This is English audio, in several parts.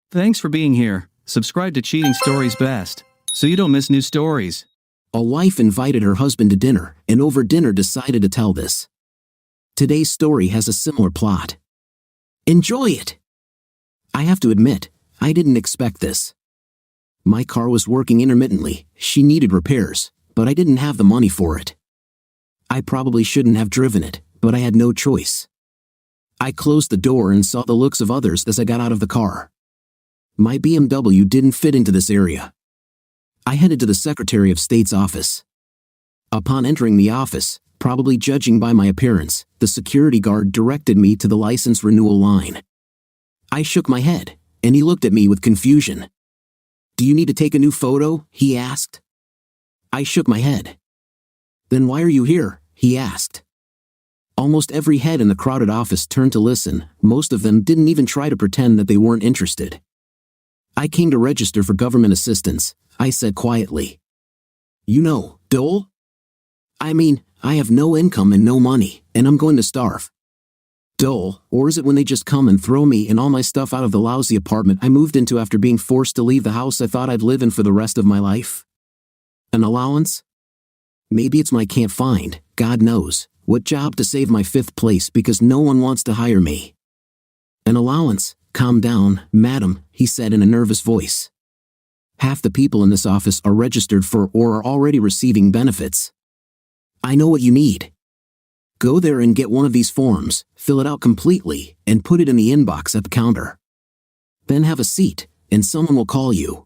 Thanks for being here. Subscribe to Cheating Stories Best, so you don't miss new stories. A wife invited her husband to dinner, and over dinner decided to tell this. Today's story has a similar plot. Enjoy it! I have to admit, I didn't expect this. My car was working intermittently, she needed repairs, but I didn't have the money for it. I probably shouldn't have driven it, but I had no choice. I closed the door and saw the looks of others as I got out of the car. My BMW didn't fit into this area. I headed to the Secretary of State's office. Upon entering the office, probably judging by my appearance, the security guard directed me to the license renewal line. I shook my head, and he looked at me with confusion. "Do you need to take a new photo?" he asked. I shook my head. "Then why are you here?" he asked. Almost every head in the crowded office turned to listen. Most of them didn't even try to pretend that they weren't interested. "I came to register for government assistance," I said quietly. "You know, dole? I mean, I have no income and no money, and I'm going to starve." Dole, or is it when they just come and throw me and all my stuff out of the lousy apartment I moved into after being forced to leave the house I thought I'd live in for the rest of my life? An allowance? Maybe it's my can't find, God knows, what job to save my 5th place because no one wants to hire me. An allowance? Calm down, madam, he said in a nervous voice. Half the people in this office are registered for or are already receiving benefits. I know what you need. Go there and get one of these forms, fill it out completely, and put it in the inbox at the counter. Then have a seat, and someone will call you.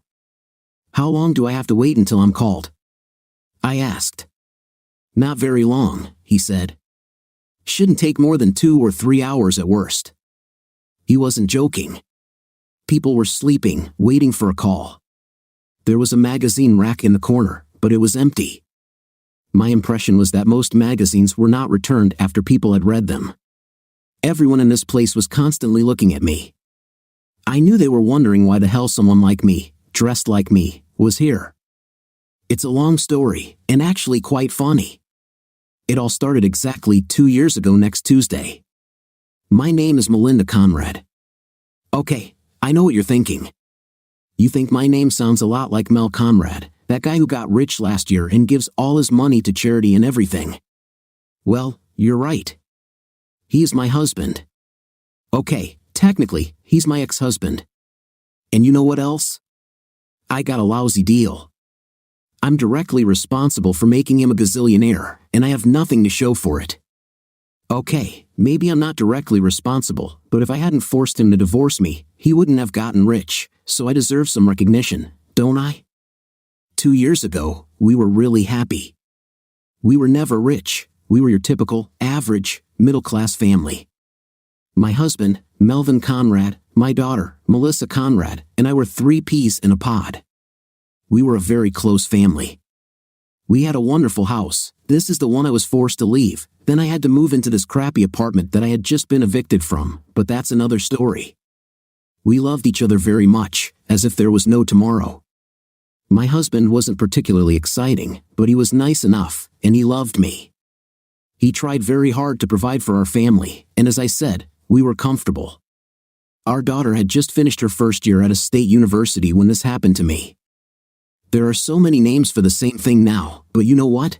How long do I have to wait until I'm called? I asked. Not very long, he said. Shouldn't take more than 2 or 3 hours at worst. He wasn't joking. People were sleeping, waiting for a call. There was a magazine rack in the corner, but it was empty. My impression was that most magazines were not returned after people had read them. Everyone in this place was constantly looking at me. I knew they were wondering why the hell someone like me, dressed like me, was here. It's a long story, and actually quite funny. It all started exactly 2 years ago next Tuesday. My name is Melinda Conrad. Okay, I know what you're thinking. You think my name sounds a lot like Mel Conrad, that guy who got rich last year and gives all his money to charity and everything. Well, you're right. He's my husband. Okay, technically, he's my ex-husband. And you know what else? I got a lousy deal. I'm directly responsible for making him a gazillionaire, and I have nothing to show for it. Okay, maybe I'm not directly responsible, but if I hadn't forced him to divorce me, he wouldn't have gotten rich, so I deserve some recognition, don't I? 2 years ago, we were really happy. We were never rich, we were your typical, average, middle-class family. My husband, Melvin Conrad, my daughter, Melissa Conrad, and I were 3 peas in a pod. We were a very close family. We had a wonderful house. This is the one I was forced to leave. Then I had to move into this crappy apartment that I had just been evicted from, but that's another story. We loved each other very much, as if there was no tomorrow. My husband wasn't particularly exciting, but he was nice enough, and he loved me. He tried very hard to provide for our family, and as I said, we were comfortable. Our daughter had just finished her first year at a state university when this happened to me. There are so many names for the same thing now, but you know what?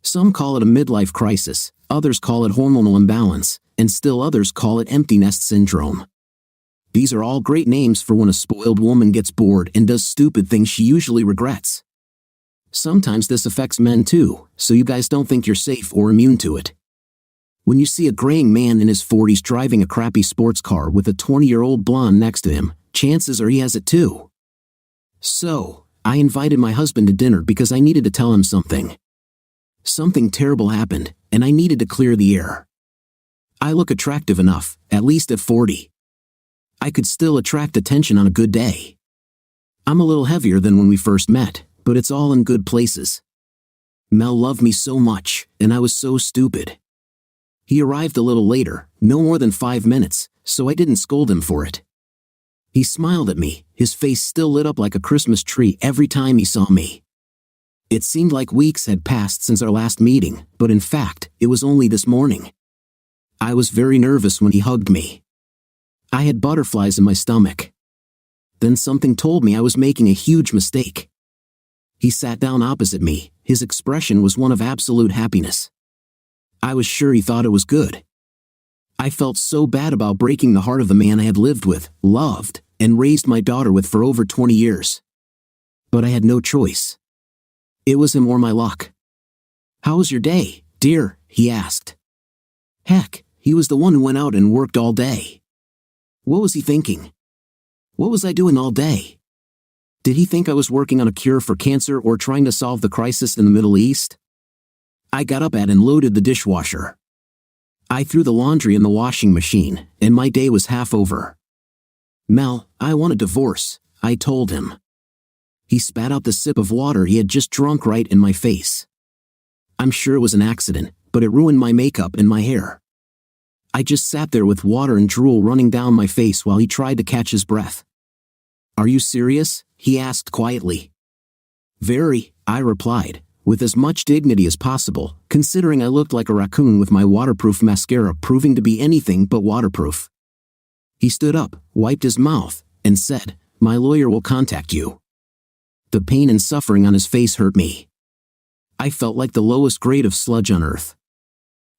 Some call it a midlife crisis, others call it hormonal imbalance, and still others call it empty nest syndrome. These are all great names for when a spoiled woman gets bored and does stupid things she usually regrets. Sometimes this affects men too, so you guys don't think you're safe or immune to it. When you see a graying man in his 40s driving a crappy sports car with a 20-year-old blonde next to him, chances are he has it too. So, I invited my husband to dinner because I needed to tell him something. Something terrible happened, and I needed to clear the air. I look attractive enough, at least at 40. I could still attract attention on a good day. I'm a little heavier than when we first met, but it's all in good places. Mel loved me so much, and I was so stupid. He arrived a little later, no more than 5 minutes, so I didn't scold him for it. He smiled at me, his face still lit up like a Christmas tree every time he saw me. It seemed like weeks had passed since our last meeting, but in fact, it was only this morning. I was very nervous when he hugged me. I had butterflies in my stomach. Then something told me I was making a huge mistake. He sat down opposite me. His expression was one of absolute happiness. I was sure he thought it was good. I felt so bad about breaking the heart of the man I had lived with, loved, and raised my daughter with for over 20 years. But I had no choice. It was him or my luck. "How was your day, dear?" he asked. Heck, he was the one who went out and worked all day. What was he thinking? What was I doing all day? Did he think I was working on a cure for cancer or trying to solve the crisis in the Middle East? I got up and loaded the dishwasher. I threw the laundry in the washing machine, and my day was half over. "Mel, I want a divorce," I told him. He spat out the sip of water he had just drunk right in my face. I'm sure it was an accident, but it ruined my makeup and my hair. I just sat there with water and drool running down my face while he tried to catch his breath. "Are you serious?" he asked quietly. "Very," I replied, with as much dignity as possible, considering I looked like a raccoon with my waterproof mascara proving to be anything but waterproof. He stood up, wiped his mouth, and said, "My lawyer will contact you." The pain and suffering on his face hurt me. I felt like the lowest grade of sludge on earth.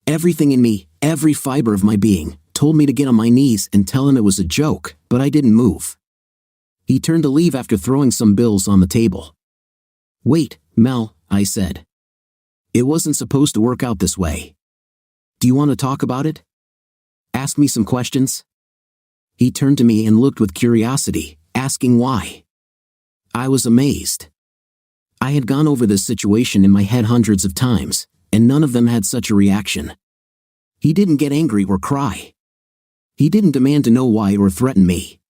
Everything in me, every fiber of my being, told me to get on my knees and tell him it was a joke, but I didn't move. He turned to leave after throwing some bills on the table. "Wait, Mel," I said. "It wasn't supposed to work out this way. Do you want to talk about it? Ask me some questions?" He turned to me and looked with curiosity, asking why. I was amazed. I had gone over this situation in my head hundreds of times, and none of them had such a reaction. He didn't get angry or cry. He didn't demand to know why or threaten me.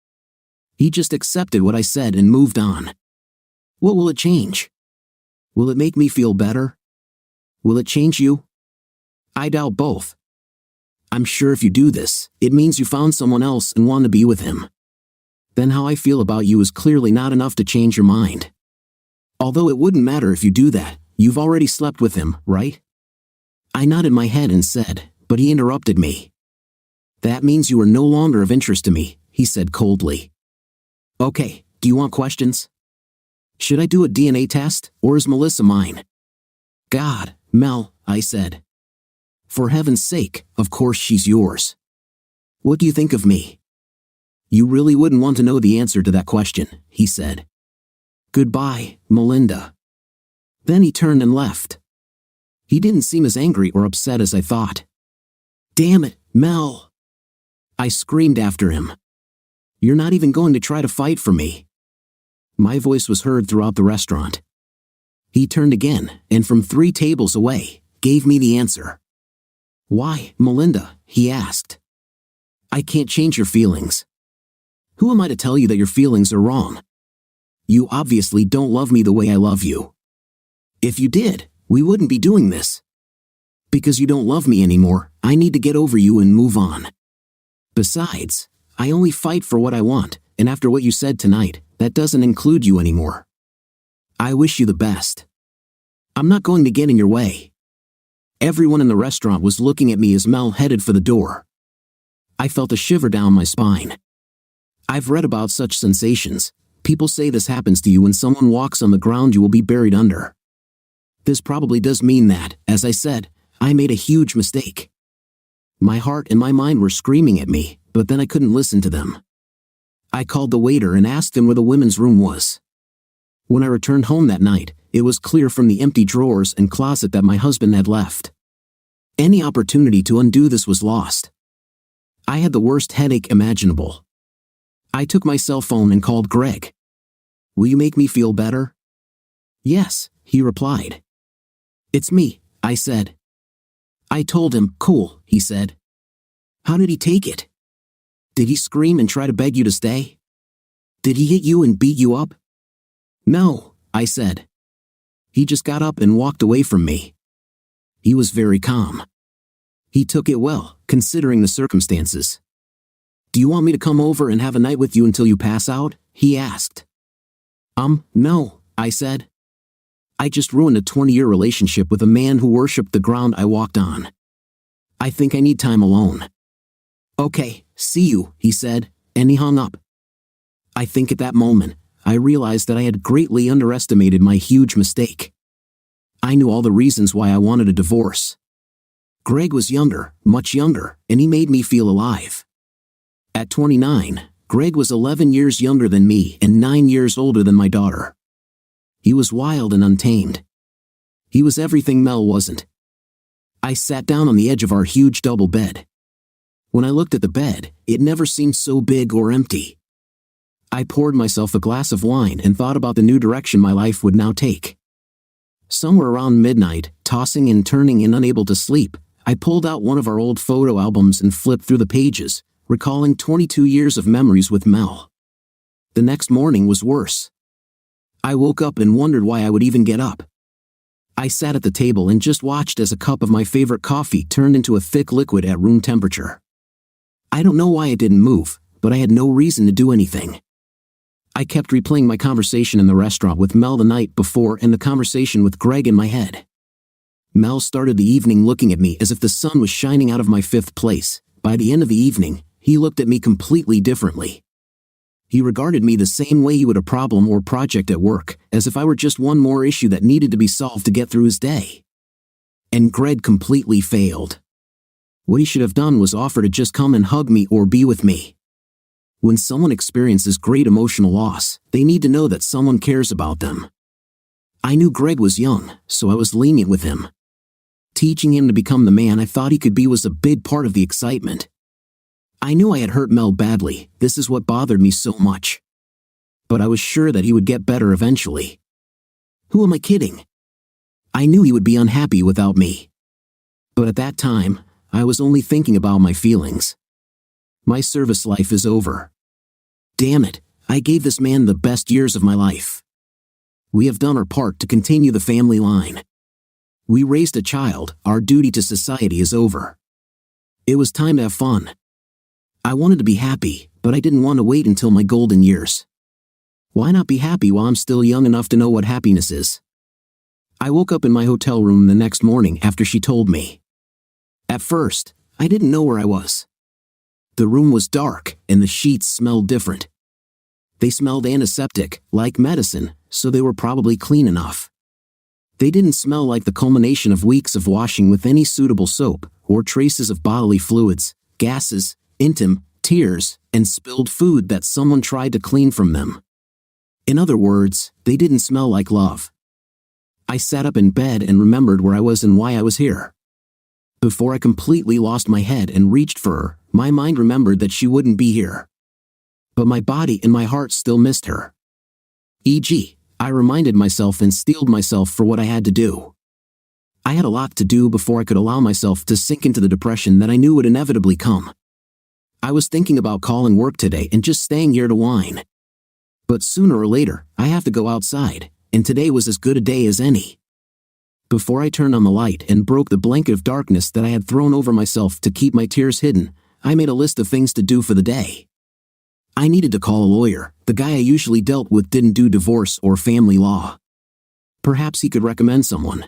He just accepted what I said and moved on. What will it change? Will it make me feel better? Will it change you? I doubt both. I'm sure if you do this, it means you found someone else and want to be with him. Then how I feel about you is clearly not enough to change your mind. Although it wouldn't matter if you do that, you've already slept with him, right? I nodded my head and said, but he interrupted me. "That means you are no longer of interest to me," he said coldly. "Okay, do you want questions? Should I do a DNA test, or is Melissa mine?" "God, Mel," I said. "For heaven's sake, of course she's yours. What do you think of me?" "You really wouldn't want to know the answer to that question," he said. "Goodbye, Melinda." Then he turned and left. He didn't seem as angry or upset as I thought. "Damn it, Mel!" I screamed after him. "You're not even going to try to fight for me." My voice was heard throughout the restaurant. He turned again, and from 3 tables away, gave me the answer. "Why, Melinda?" he asked. "I can't change your feelings. Who am I to tell you that your feelings are wrong? You obviously don't love me the way I love you. If you did, we wouldn't be doing this. Because you don't love me anymore, I need to get over you and move on. Besides, I only fight for what I want, and after what you said tonight, that doesn't include you anymore. I wish you the best. I'm not going to get in your way." Everyone in the restaurant was looking at me as Mel headed for the door. I felt a shiver down my spine. I've read about such sensations. People say this happens to you when someone walks on the ground you will be buried under. This probably does mean that, as I said, I made a huge mistake. My heart and my mind were screaming at me, but then I couldn't listen to them. I called the waiter and asked him where the women's room was. When I returned home that night, it was clear from the empty drawers and closet that my husband had left. Any opportunity to undo this was lost. I had the worst headache imaginable. I took my cell phone and called Greg. "Will you make me feel better?" "Yes," he replied. "It's me," I said. I told him, "Cool," he said. "How did he take it? Did he scream and try to beg you to stay? Did he hit you and beat you up?" "No," I said. "He just got up and walked away from me." He was very calm. He took it well, considering the circumstances. "Do you want me to come over and have a night with you until you pass out?" he asked. No," I said. I just ruined a 20-year relationship with a man who worshipped the ground I walked on. I think I need time alone. "Okay, see you," he said, and he hung up. I think at that moment, I realized that I had greatly underestimated my huge mistake. I knew all the reasons why I wanted a divorce. Greg was younger, much younger, and he made me feel alive. At 29, Greg was 11 years younger than me and 9 years older than my daughter. He was wild and untamed. He was everything Mel wasn't. I sat down on the edge of our huge double bed. When I looked at the bed, it never seemed so big or empty. I poured myself a glass of wine and thought about the new direction my life would now take. Somewhere around midnight, tossing and turning and unable to sleep, I pulled out one of our old photo albums and flipped through the pages, recalling 22 years of memories with Mel. The next morning was worse. I woke up and wondered why I would even get up. I sat at the table and just watched as a cup of my favorite coffee turned into a thick liquid at room temperature. I don't know why it didn't move, but I had no reason to do anything. I kept replaying my conversation in the restaurant with Mel the night before and the conversation with Greg in my head. Mel started the evening looking at me as if the sun was shining out of my fifth place. By the end of the evening, he looked at me completely differently. He regarded me the same way he would a problem or project at work, as if I were just one more issue that needed to be solved to get through his day. And Greg completely failed. What he should have done was offer to just come and hug me or be with me. When someone experiences great emotional loss, they need to know that someone cares about them. I knew Greg was young, so I was lenient with him. Teaching him to become the man I thought he could be was a big part of the excitement. I knew I had hurt Mel badly, this is what bothered me so much. But I was sure that he would get better eventually. Who am I kidding? I knew he would be unhappy without me. But at that time, I was only thinking about my feelings. My service life is over. Damn it, I gave this man the best years of my life. We have done our part to continue the family line. We raised a child, our duty to society is over. It was time to have fun. I wanted to be happy, but I didn't want to wait until my golden years. Why not be happy while I'm still young enough to know what happiness is? I woke up in my hotel room the next morning after she told me. At first, I didn't know where I was. The room was dark, and the sheets smelled different. They smelled antiseptic, like medicine, so they were probably clean enough. They didn't smell like the culmination of weeks of washing with any suitable soap, or traces of bodily fluids, gases, intim, tears, and spilled food that someone tried to clean from them. In other words, they didn't smell like love. I sat up in bed and remembered where I was and why I was here. Before I completely lost my head and reached for her, my mind remembered that she wouldn't be here. But my body and my heart still missed her. E.g., I reminded myself and steeled myself for what I had to do. I had a lot to do before I could allow myself to sink into the depression that I knew would inevitably come. I was thinking about calling work today and just staying here to whine. But sooner or later, I have to go outside, and today was as good a day as any. Before I turned on the light and broke the blanket of darkness that I had thrown over myself to keep my tears hidden, I made a list of things to do for the day. I needed to call a lawyer. The guy I usually dealt with didn't do divorce or family law. Perhaps he could recommend someone.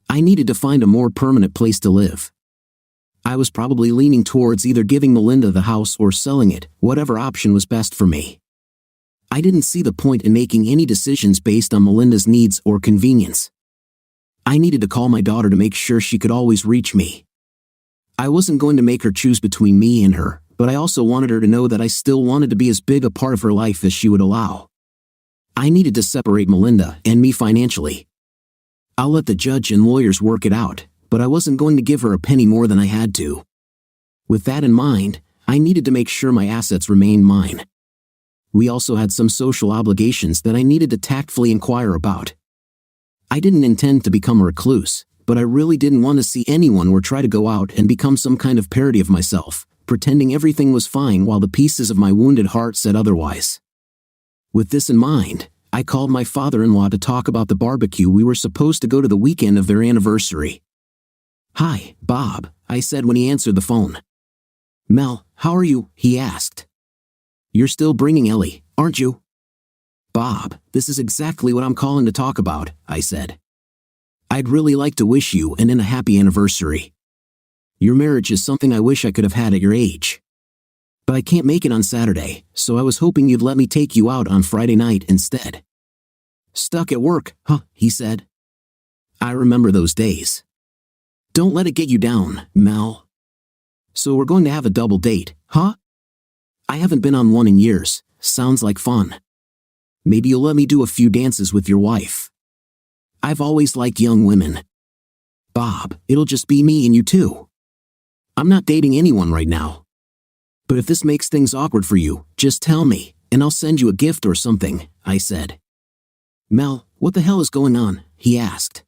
I needed to find a more permanent place to live. I was probably leaning towards either giving Melinda the house or selling it, whatever option was best for me. I didn't see the point in making any decisions based on Melinda's needs or convenience. I needed to call my daughter to make sure she could always reach me. I wasn't going to make her choose between me and her, but I also wanted her to know that I still wanted to be as big a part of her life as she would allow. I needed to separate Melinda and me financially. I'll let the judge and lawyers work it out, but I wasn't going to give her a penny more than I had to. With that in mind, I needed to make sure my assets remained mine. We also had some social obligations that I needed to tactfully inquire about. I didn't intend to become a recluse, but I really didn't want to see anyone or try to go out and become some kind of parody of myself, pretending everything was fine while the pieces of my wounded heart said otherwise. With this in mind, I called my father-in-law to talk about the barbecue we were supposed to go to the weekend of their anniversary. "Hi, Bob," I said when he answered the phone. "Mel, how are you?" he asked. "You're still bringing Ellie, aren't you?" "Bob, this is exactly what I'm calling to talk about," I said. "I'd really like to wish you and a happy anniversary. Your marriage is something I wish I could have had at your age." But I can't make it on Saturday, so I was hoping you'd let me take you out on Friday night instead. Stuck at work, huh? He said. I remember those days. Don't let it get you down, Mel. So we're going to have a double date, huh? I haven't been on one in years. Sounds like fun. Maybe you'll let me do a few dances with your wife. I've always liked young women. Bob, it'll just be me and you two. I'm not dating anyone right now. But if this makes things awkward for you, just tell me, and I'll send you a gift or something, I said. Mel, what the hell is going on? He asked.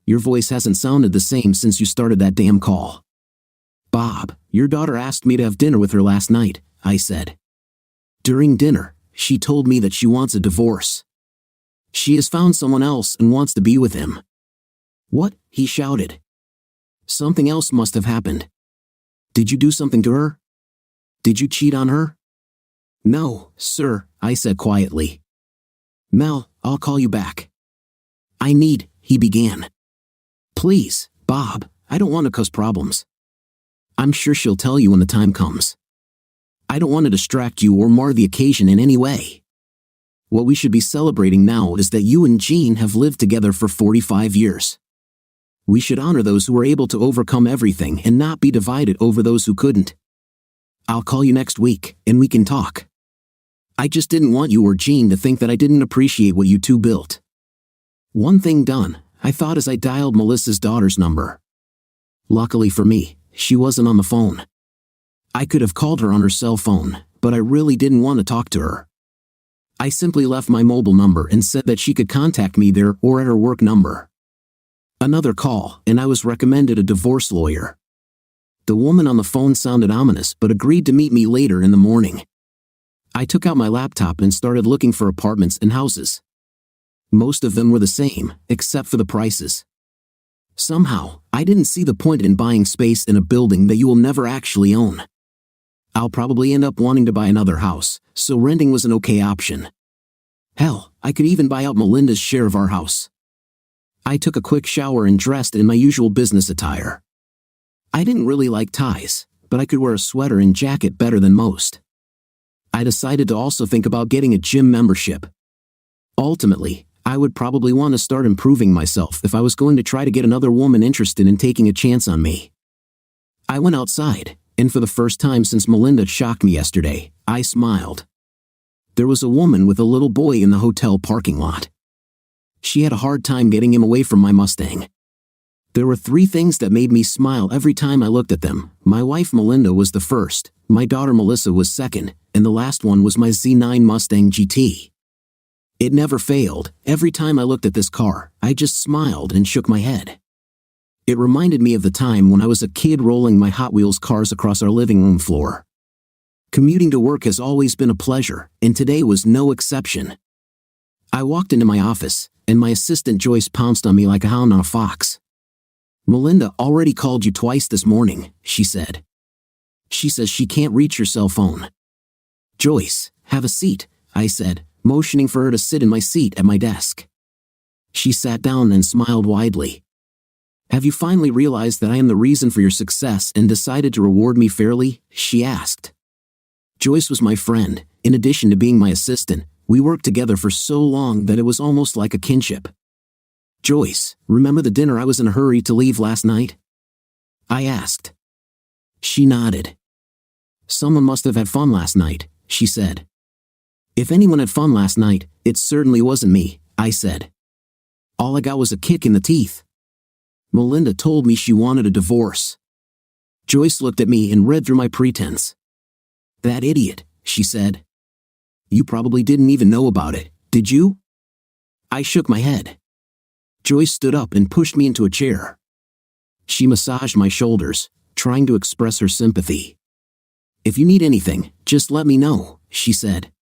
Your voice hasn't sounded the same since you started that damn call. Bob, your daughter asked me to have dinner with her last night, I said. During dinner, she told me that she wants a divorce. She has found someone else and wants to be with him. What? He shouted. Something else must have happened. Did you do something to her? Did you cheat on her? No, sir, I said quietly. Mel, I'll call you back. He began. Please, Bob, I don't want to cause problems. I'm sure she'll tell you when the time comes. I don't want to distract you or mar the occasion in any way. What we should be celebrating now is that you and Jean have lived together for 45 years. We should honor those who were able to overcome everything and not be divided over those who couldn't. I'll call you next week, and we can talk. I just didn't want you or Jean to think that I didn't appreciate what you two built. One thing done, I thought as I dialed Melissa's daughter's number. Luckily for me, she wasn't on the phone. I could have called her on her cell phone, but I really didn't want to talk to her. I simply left my mobile number and said that she could contact me there or at her work number. Another call, and I was recommended a divorce lawyer. The woman on the phone sounded ominous but agreed to meet me later in the morning. I took out my laptop and started looking for apartments and houses. Most of them were the same, except for the prices. Somehow, I didn't see the point in buying space in a building that you will never actually own. I'll probably end up wanting to buy another house, so renting was an okay option. Hell, I could even buy out Melinda's share of our house. I took a quick shower and dressed in my usual business attire. I didn't really like ties, but I could wear a sweater and jacket better than most. I decided to also think about getting a gym membership. Ultimately, I would probably want to start improving myself if I was going to try to get another woman interested in taking a chance on me. I went outside, and for the first time since Melinda shocked me yesterday, I smiled. There was a woman with a little boy in the hotel parking lot. She had a hard time getting him away from my Mustang. There were 3 things that made me smile every time I looked at them. My wife Melinda was the first, my daughter Melissa was second, and the last one was my Z9 Mustang GT. It never failed. Every time I looked at this car, I just smiled and shook my head. It reminded me of the time when I was a kid rolling my Hot Wheels cars across our living room floor. Commuting to work has always been a pleasure, and today was no exception. I walked into my office, and my assistant Joyce pounced on me like a hound on a fox. Melinda already called you twice this morning, she said. She says she can't reach your cell phone. Joyce, have a seat, I said, motioning for her to sit in my seat at my desk. She sat down and smiled widely. Have you finally realized that I am the reason for your success and decided to reward me fairly? She asked. Joyce was my friend. In addition to being my assistant, we worked together for so long that it was almost like a kinship. Joyce, remember the dinner I was in a hurry to leave last night? I asked. She nodded. Someone must have had fun last night, she said. If anyone had fun last night, it certainly wasn't me, I said. All I got was a kick in the teeth. Melinda told me she wanted a divorce. Joyce looked at me and read through my pretense. That idiot, she said. You probably didn't even know about it, did you? I shook my head. Joyce stood up and pushed me into a chair. She massaged my shoulders, trying to express her sympathy. If you need anything, just let me know, she said.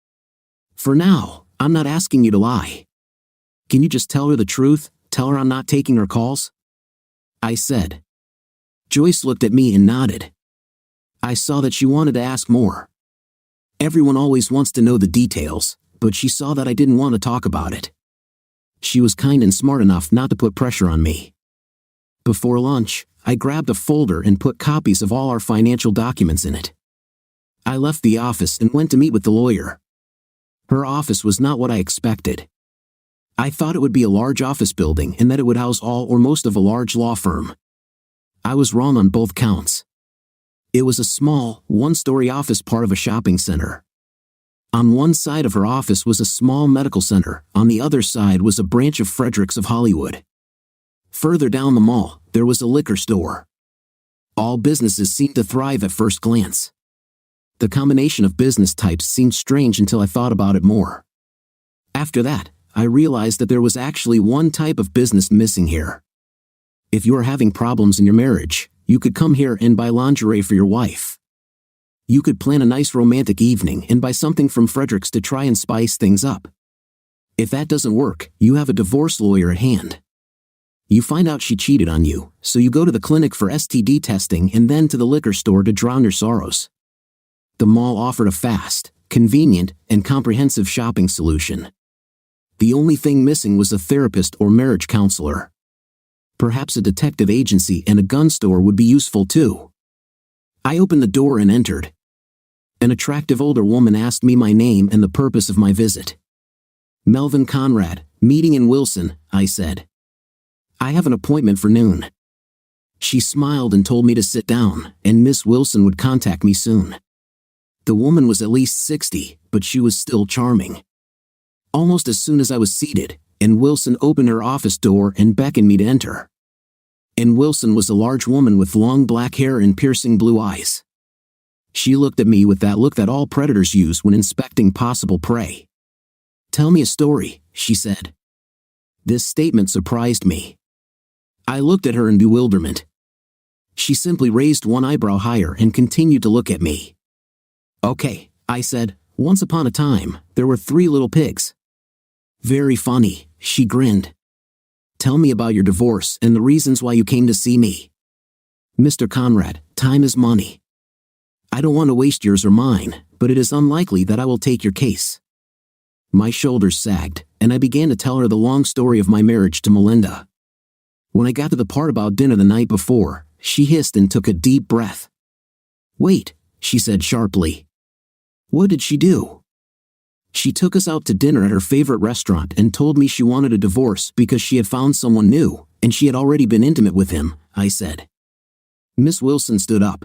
For now, I'm not asking you to lie. Can you just tell her the truth? Tell her I'm not taking her calls? I said. Joyce looked at me and nodded. I saw that she wanted to ask more. Everyone always wants to know the details, but she saw that I didn't want to talk about it. She was kind and smart enough not to put pressure on me. Before lunch, I grabbed a folder and put copies of all our financial documents in it. I left the office and went to meet with the lawyer. Her office was not what I expected. I thought it would be a large office building and that it would house all or most of a large law firm. I was wrong on both counts. It was a small, one-story office part of a shopping center. On one side of her office was a small medical center, on the other side was a branch of Fredericks of Hollywood. Further down the mall, there was a liquor store. All businesses seemed to thrive at first glance. The combination of business types seemed strange until I thought about it more. After that, I realized that there was actually one type of business missing here. If you are having problems in your marriage, you could come here and buy lingerie for your wife. You could plan a nice romantic evening and buy something from Fredericks to try and spice things up. If that doesn't work, you have a divorce lawyer at hand. You find out she cheated on you, so you go to the clinic for STD testing and then to the liquor store to drown your sorrows. The mall offered a fast, convenient, and comprehensive shopping solution. The only thing missing was a therapist or marriage counselor. Perhaps a detective agency and a gun store would be useful too. I opened the door and entered. An attractive older woman asked me my name and the purpose of my visit. "Melvin Conrad, meeting in Wilson," I said. "I have an appointment for noon." She smiled and told me to sit down, and Miss Wilson would contact me soon. The woman was at least 60, but she was still charming. Almost as soon as I was seated, and Wilson opened her office door and beckoned me to enter. And Wilson was a large woman with long black hair and piercing blue eyes. She looked at me with that look that all predators use when inspecting possible prey. "Tell me a story," she said. This statement surprised me. I looked at her in bewilderment. She simply raised one eyebrow higher and continued to look at me. "Okay," I said, "once upon a time, there were 3 little pigs." "Very funny," she grinned. "Tell me about your divorce and the reasons why you came to see me." "Mr. Conrad, time is money. I don't want to waste yours or mine, but it is unlikely that I will take your case." My shoulders sagged, and I began to tell her the long story of my marriage to Melinda. When I got to the part about dinner the night before, she hissed and took a deep breath. "Wait," she said sharply. "What did she do?" "She took us out to dinner at her favorite restaurant and told me she wanted a divorce because she had found someone new, and she had already been intimate with him," I said. Miss Wilson stood up.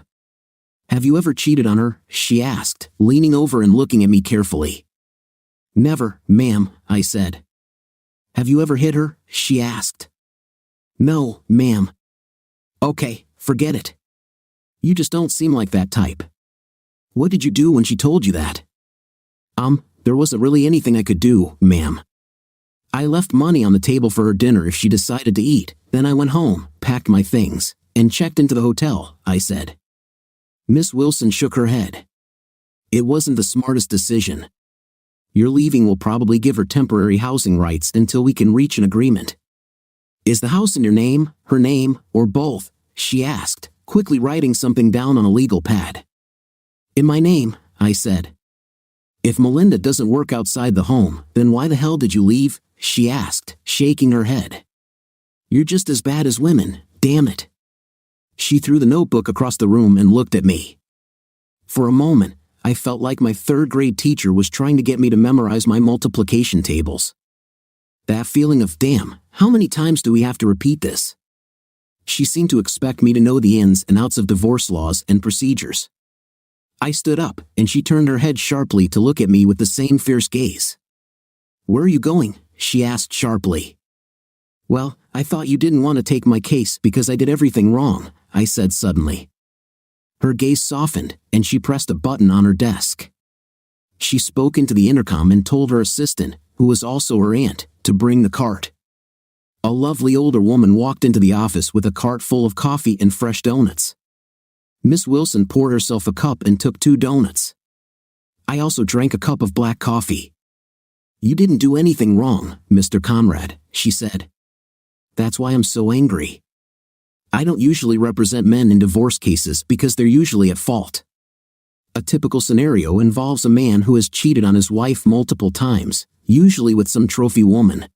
"Have you ever cheated on her?" she asked, leaning over and looking at me carefully. "Never, ma'am," I said. "Have you ever hit her?" she asked. "No, ma'am." "Okay, forget it. You just don't seem like that type. What did you do when she told you that?" There wasn't really anything I could do, ma'am. I left money on the table for her dinner if she decided to eat, then I went home, packed my things, and checked into the hotel," I said. Miss Wilson shook her head. "It wasn't the smartest decision. Your leaving will probably give her temporary housing rights until we can reach an agreement." "Is the house in your name, her name, or both?" she asked, quickly writing something down on a legal pad. "In my name," I said. "If Melinda doesn't work outside the home, then why the hell did you leave?" she asked, shaking her head. "You're just as bad as women, damn it." She threw the notebook across the room and looked at me. For a moment, I felt like my 3rd-grade teacher was trying to get me to memorize my multiplication tables. That feeling of, damn, how many times do we have to repeat this? She seemed to expect me to know the ins and outs of divorce laws and procedures. I stood up, and she turned her head sharply to look at me with the same fierce gaze. "Where are you going?" she asked sharply. "Well, I thought you didn't want to take my case because I did everything wrong," I said suddenly. Her gaze softened, and she pressed a button on her desk. She spoke into the intercom and told her assistant, who was also her aunt, to bring the cart. A lovely older woman walked into the office with a cart full of coffee and fresh donuts. Miss Wilson poured herself a cup and took 2 donuts. I also drank a cup of black coffee. "You didn't do anything wrong, Mr. Conrad," she said. "That's why I'm so angry. I don't usually represent men in divorce cases because they're usually at fault. A typical scenario involves a man who has cheated on his wife multiple times, usually with some trophy woman.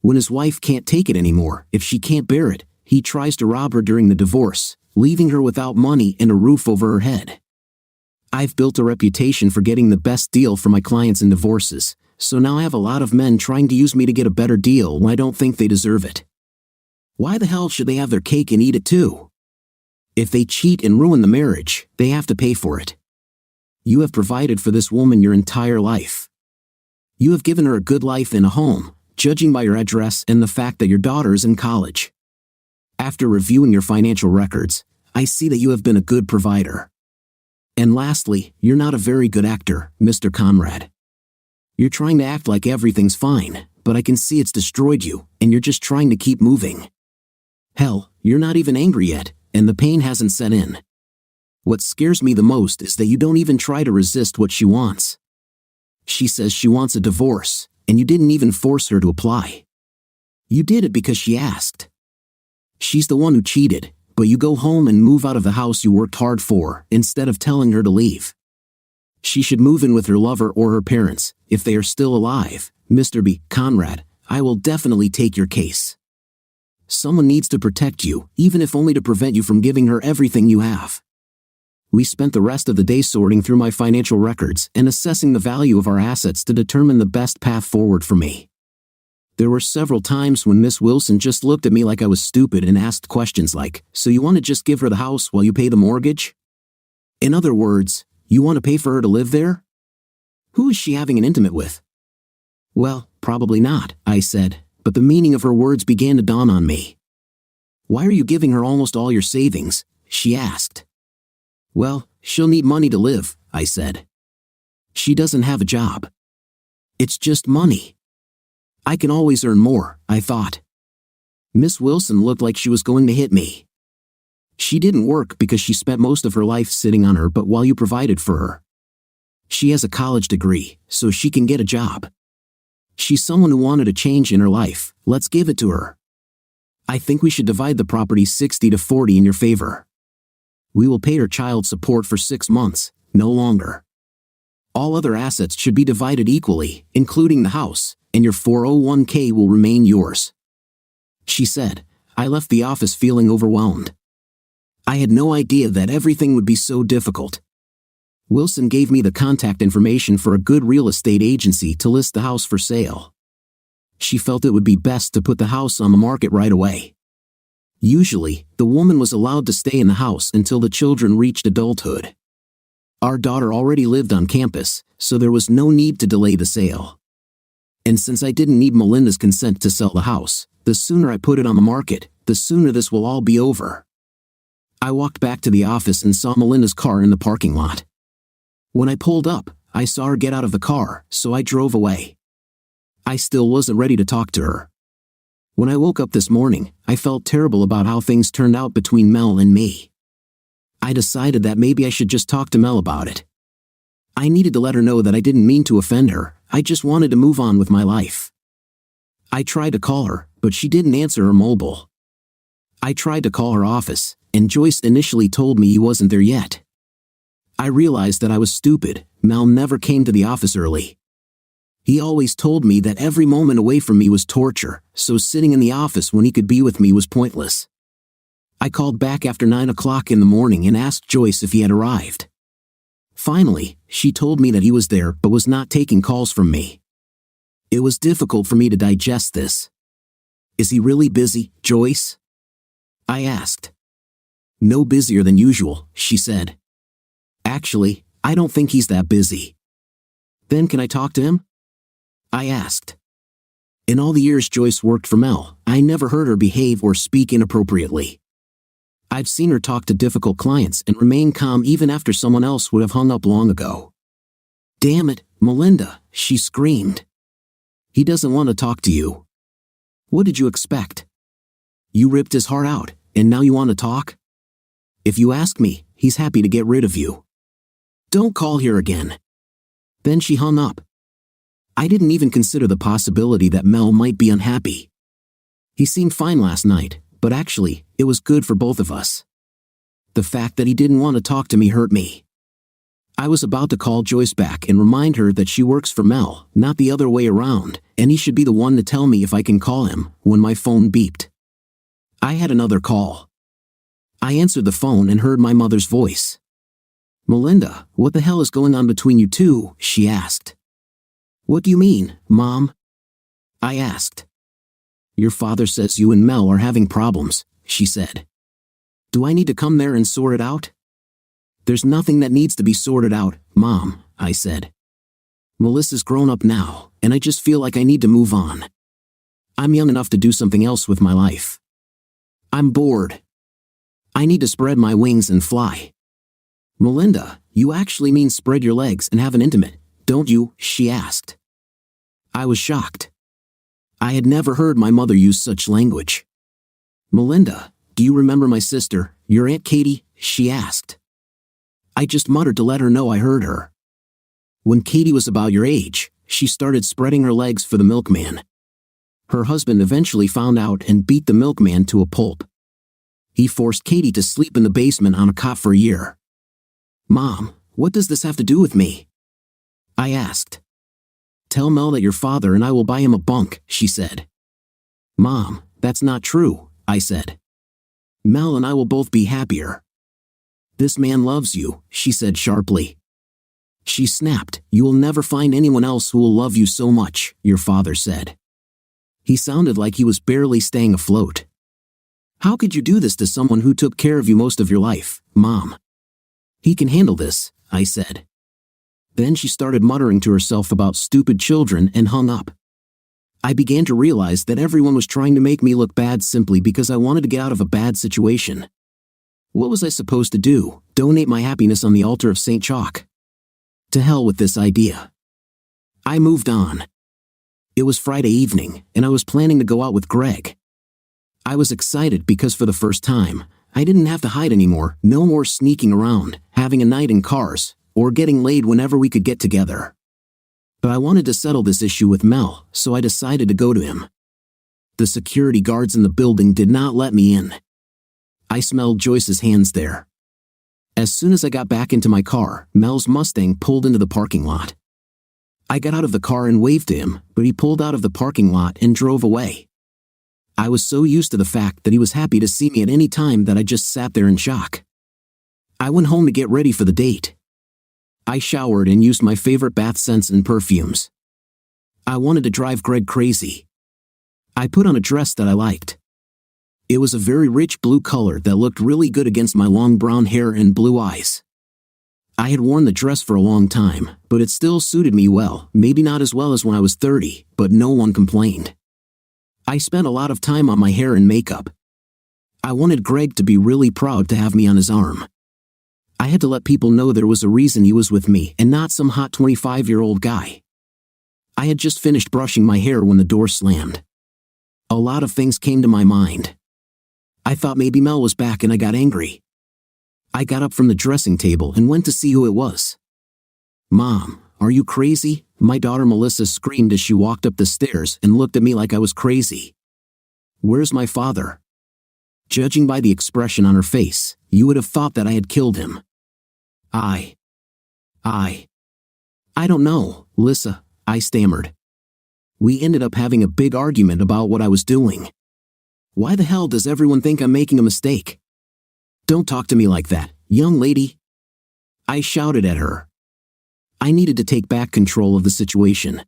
When his wife can't take it anymore, if she can't bear it, he tries to rob her during the divorce, leaving her without money and a roof over her head. I've built a reputation for getting the best deal for my clients in divorces, so now I have a lot of men trying to use me to get a better deal when I don't think they deserve it. Why the hell should they have their cake and eat it too? If they cheat and ruin the marriage, they have to pay for it. You have provided for this woman your entire life. You have given her a good life and a home, judging by your address and the fact that your daughter is in college. After reviewing your financial records, I see that you have been a good provider. And lastly, you're not a very good actor, Mr. Conrad. You're trying to act like everything's fine, but I can see it's destroyed you, and you're just trying to keep moving. Hell, you're not even angry yet, and the pain hasn't set in. What scares me the most is that you don't even try to resist what she wants. She says she wants a divorce, and you didn't even force her to apply. You did it because she asked. She's the one who cheated, but you go home and move out of the house you worked hard for, instead of telling her to leave. She should move in with her lover or her parents, if they are still alive. Mr. B. Conrad, I will definitely take your case. Someone needs to protect you, even if only to prevent you from giving her everything you have. We spent the rest of the day sorting through my financial records and assessing the value of our assets to determine the best path forward for me. There were several times when Miss Wilson just looked at me like I was stupid and asked questions like, "So you want to just give her the house while you pay the mortgage? In other words, you want to pay for her to live there? Who is she having an intimate with?" "Well, probably not," I said, but the meaning of her words began to dawn on me. "Why are you giving her almost all your savings?" she asked. "Well, she'll need money to live," I said. "She doesn't have a job. It's just money. I can always earn more," I thought. Miss Wilson looked like she was going to hit me. "She didn't work because she spent most of her life sitting on her butt while you provided for her. She has a college degree, so she can get a job. She's someone who wanted a change in her life. Let's give it to her. I think we should divide the property 60-40 in your favor. We will pay her child support for 6 months, no longer. All other assets should be divided equally, including the house, and your 401k will remain yours," she said. I left the office feeling overwhelmed. I had no idea that everything would be so difficult. Wilson gave me the contact information for a good real estate agency to list the house for sale. She felt it would be best to put the house on the market right away. Usually, the woman was allowed to stay in the house until the children reached adulthood. Our daughter already lived on campus, so there was no need to delay the sale. And since I didn't need Melinda's consent to sell the house, the sooner I put it on the market, the sooner this will all be over. I walked back to the office and saw Melinda's car in the parking lot. When I pulled up, I saw her get out of the car, so I drove away. I still wasn't ready to talk to her. When I woke up this morning, I felt terrible about how things turned out between Mel and me. I decided that maybe I should just talk to Mel about it. I needed to let her know that I didn't mean to offend her, I just wanted to move on with my life. I tried to call her, but she didn't answer her mobile. I tried to call her office, and Joyce initially told me he wasn't there yet. I realized that I was stupid. Mel never came to the office early. He always told me that every moment away from me was torture, so sitting in the office when he could be with me was pointless. I called back after 9 o'clock in the morning and asked Joyce if he had arrived. Finally, she told me that he was there but was not taking calls from me. It was difficult for me to digest this. "Is he really busy, Joyce?" I asked. "No busier than usual," she said. "Actually, I don't think he's that busy." "Then can I talk to him?" I asked. In all the years Joyce worked for Mel, I never heard her behave or speak inappropriately. I've seen her talk to difficult clients and remain calm even after someone else would have hung up long ago. "Damn it, Melinda," she screamed. "He doesn't want to talk to you. What did you expect? You ripped his heart out, and now you want to talk? If you ask me, he's happy to get rid of you. Don't call here again." Then she hung up. I didn't even consider the possibility that Mel might be unhappy. He seemed fine last night, but actually, it was good for both of us. The fact that he didn't want to talk to me hurt me. I was about to call Joyce back and remind her that she works for Mel, not the other way around, and he should be the one to tell me if I can call him, when my phone beeped. I had another call. I answered the phone and heard my mother's voice. Melinda, what the hell is going on between you two? She asked. What do you mean, Mom? I asked. Your father says you and Mel are having problems, she said. Do I need to come there and sort it out? There's nothing that needs to be sorted out, Mom, I said. Melissa's grown up now, and I just feel like I need to move on. I'm young enough to do something else with my life. I'm bored. I need to spread my wings and fly. Melinda, you actually mean spread your legs and have an intimate, don't you? She asked. I was shocked. I had never heard my mother use such language. Melinda, do you remember my sister, your Aunt Katie? She asked. I just muttered to let her know I heard her. When Katie was about your age, she started spreading her legs for the milkman. Her husband eventually found out and beat the milkman to a pulp. He forced Katie to sleep in the basement on a cot for a year. Mom, what does this have to do with me? I asked. Tell Mel that your father and I will buy him a bunk, she said. Mom, that's not true, I said. Mel and I will both be happier. This man loves you, she said sharply. She snapped, you will never find anyone else who will love you so much, your father said. He sounded like he was barely staying afloat. How could you do this to someone who took care of you most of your life, Mom? He can handle this, I said. Then she started muttering to herself about stupid children and hung up. I began to realize that everyone was trying to make me look bad simply because I wanted to get out of a bad situation. What was I supposed to do? Donate my happiness on the altar of St. Chalk? To hell with this idea. I moved on. It was Friday evening, and I was planning to go out with Greg. I was excited because for the first time, I didn't have to hide anymore, no more sneaking around, having a night in cars, or getting laid whenever we could get together. But I wanted to settle this issue with Mel, so I decided to go to him. The security guards in the building did not let me in. I smelled Joyce's hands there. As soon as I got back into my car, Mel's Mustang pulled into the parking lot. I got out of the car and waved to him, but he pulled out of the parking lot and drove away. I was so used to the fact that he was happy to see me at any time that I just sat there in shock. I went home to get ready for the date. I showered and used my favorite bath scents and perfumes. I wanted to drive Greg crazy. I put on a dress that I liked. It was a very rich blue color that looked really good against my long brown hair and blue eyes. I had worn the dress for a long time, but it still suited me well, maybe not as well as when I was 30, but no one complained. I spent a lot of time on my hair and makeup. I wanted Greg to be really proud to have me on his arm. I had to let people know there was a reason he was with me and not some hot 25-year-old guy. I had just finished brushing my hair when the door slammed. A lot of things came to my mind. I thought maybe Mel was back and I got angry. I got up from the dressing table and went to see who it was. Mom, are you crazy? My daughter Melissa screamed as she walked up the stairs and looked at me like I was crazy. Where's my father? Judging by the expression on her face, you would have thought that I had killed him. I don't know, Lissa, I stammered. We ended up having a big argument about what I was doing. Why the hell does everyone think I'm making a mistake? Don't talk to me like that, young lady. I shouted at her. I needed to take back control of the situation.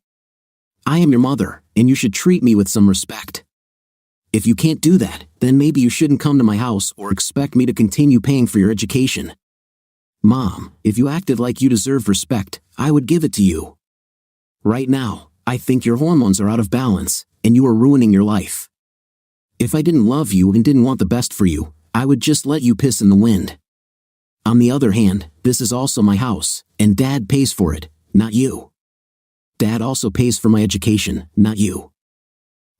I am your mother, and you should treat me with some respect. If you can't do that, then maybe you shouldn't come to my house or expect me to continue paying for your education. Mom, if you acted like you deserved respect, I would give it to you. Right now, I think your hormones are out of balance, and you are ruining your life. If I didn't love you and didn't want the best for you, I would just let you piss in the wind. On the other hand, this is also my house, and Dad pays for it, not you. Dad also pays for my education, not you.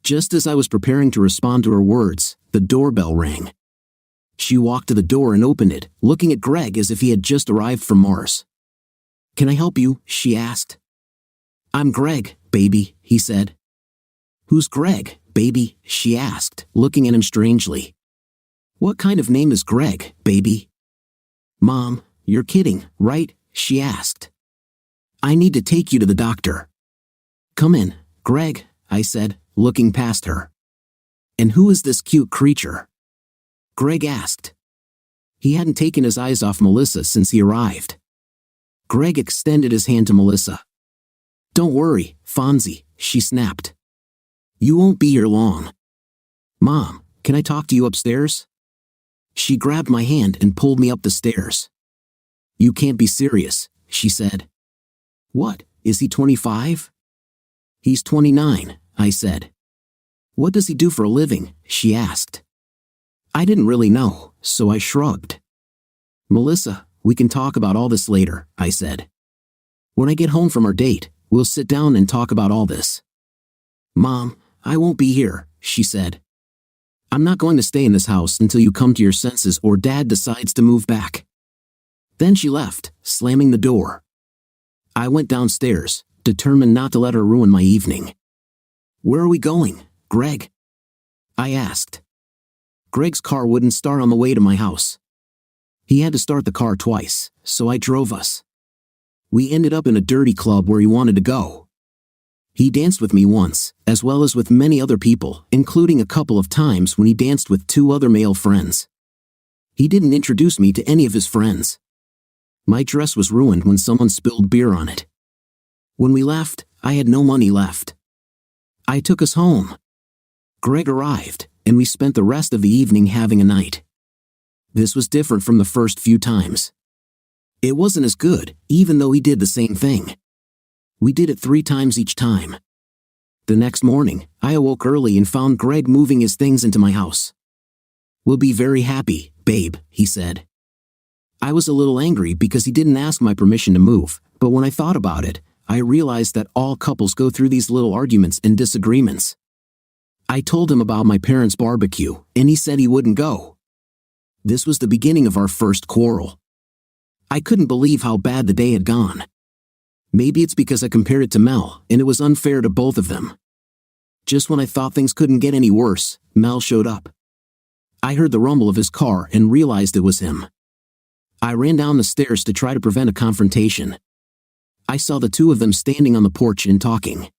Just as I was preparing to respond to her words, the doorbell rang. She walked to the door and opened it, looking at Greg as if he had just arrived from Mars. Can I help you? She asked. I'm Greg, baby, he said. Who's Greg, baby? She asked, looking at him strangely. What kind of name is Greg, baby? Mom, you're kidding, right? She asked. I need to take you to the doctor. Come in, Greg, I said, looking past her. And who is this cute creature? Greg asked. He hadn't taken his eyes off Melissa since he arrived. Greg extended his hand to Melissa. "Don't worry, Fonzie," she snapped. "You won't be here long." "Mom, can I talk to you upstairs?" She grabbed my hand and pulled me up the stairs. "You can't be serious," she said. "What, is he 25? "He's 29, I said. "What does he do for a living?" she asked. I didn't really know, so I shrugged. "Melissa, we can talk about all this later," I said. "When I get home from our date, we'll sit down and talk about all this." "Mom, I won't be here," she said. "I'm not going to stay in this house until you come to your senses or Dad decides to move back." Then she left, slamming the door. I went downstairs, determined not to let her ruin my evening. "Where are we going, Greg?" I asked. Greg's car wouldn't start on the way to my house. He had to start the car twice, so I drove us. We ended up in a dirty club where he wanted to go. He danced with me once, as well as with many other people, including a couple of times when he danced with 2 other male friends. He didn't introduce me to any of his friends. My dress was ruined when someone spilled beer on it. When we left, I had no money left. I took us home. Greg arrived, and we spent the rest of the evening having a night. This was different from the first few times. It wasn't as good, even though he did the same thing. We did it 3 times each time. The next morning, I awoke early and found Greg moving his things into my house. "We'll be very happy, babe," he said. I was a little angry because he didn't ask my permission to move, but when I thought about it, I realized that all couples go through these little arguments and disagreements. I told him about my parents' barbecue, and he said he wouldn't go. This was the beginning of our first quarrel. I couldn't believe how bad the day had gone. Maybe it's because I compared it to Mel, and it was unfair to both of them. Just when I thought things couldn't get any worse, Mel showed up. I heard the rumble of his car and realized it was him. I ran down the stairs to try to prevent a confrontation. I saw the 2 of them standing on the porch and talking.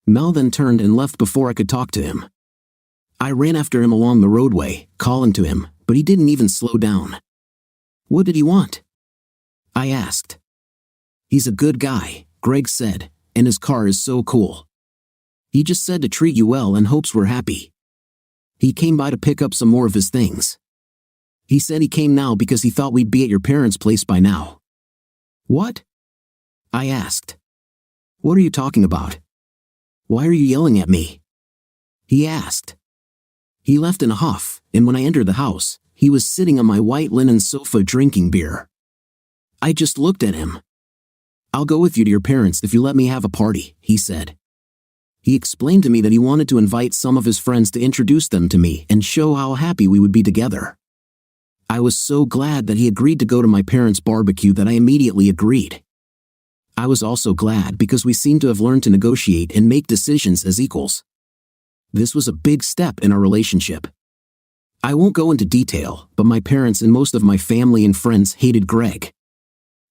Mel then turned and left before I could talk to him. I ran after him along the roadway, calling to him, but he didn't even slow down. "What did he want?" I asked. "He's a good guy," Greg said, "and his car is so cool. He just said to treat you well and hopes we're happy. He came by to pick up some more of his things. He said he came now because he thought we'd be at your parents' place by now." "What?" I asked. "What are you talking about? Why are you yelling at me?" he asked. He left in a huff, and when I entered the house, he was sitting on my white linen sofa drinking beer. I just looked at him. "I'll go with you to your parents if you let me have a party," he said. He explained to me that he wanted to invite some of his friends to introduce them to me and show how happy we would be together. I was so glad that he agreed to go to my parents' barbecue that I immediately agreed. I was also glad because we seemed to have learned to negotiate and make decisions as equals. This was a big step in our relationship. I won't go into detail, but my parents and most of my family and friends hated Greg.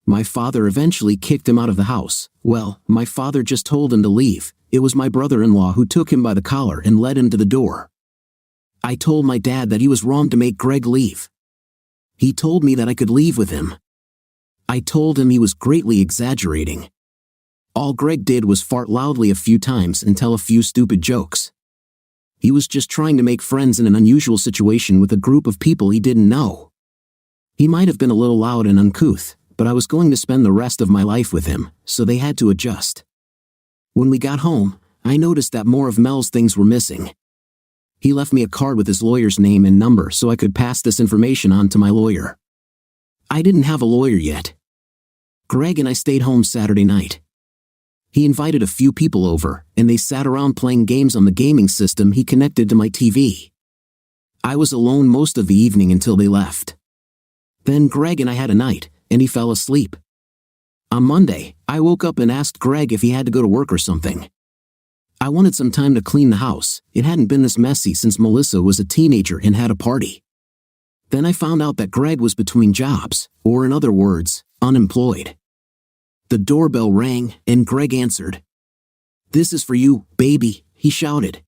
My father eventually kicked him out of the house. Well, my father just told him to leave. It was my brother-in-law who took him by the collar and led him to the door. I told my dad that he was wrong to make Greg leave. He told me that I could leave with him. I told him he was greatly exaggerating. All Greg did was fart loudly a few times and tell a few stupid jokes. He was just trying to make friends in an unusual situation with a group of people he didn't know. He might have been a little loud and uncouth, but I was going to spend the rest of my life with him, so they had to adjust. When we got home, I noticed that more of Mel's things were missing. He left me a card with his lawyer's name and number so I could pass this information on to my lawyer. I didn't have a lawyer yet. Greg and I stayed home Saturday night. He invited a few people over, and they sat around playing games on the gaming system he connected to my TV. I was alone most of the evening until they left. Then Greg and I had a night, and he fell asleep. On Monday, I woke up and asked Greg if he had to go to work or something. I wanted some time to clean the house. It hadn't been this messy since Melissa was a teenager and had a party. Then I found out that Greg was between jobs, or in other words, unemployed. The doorbell rang, and Greg answered. "This is for you, baby," he shouted.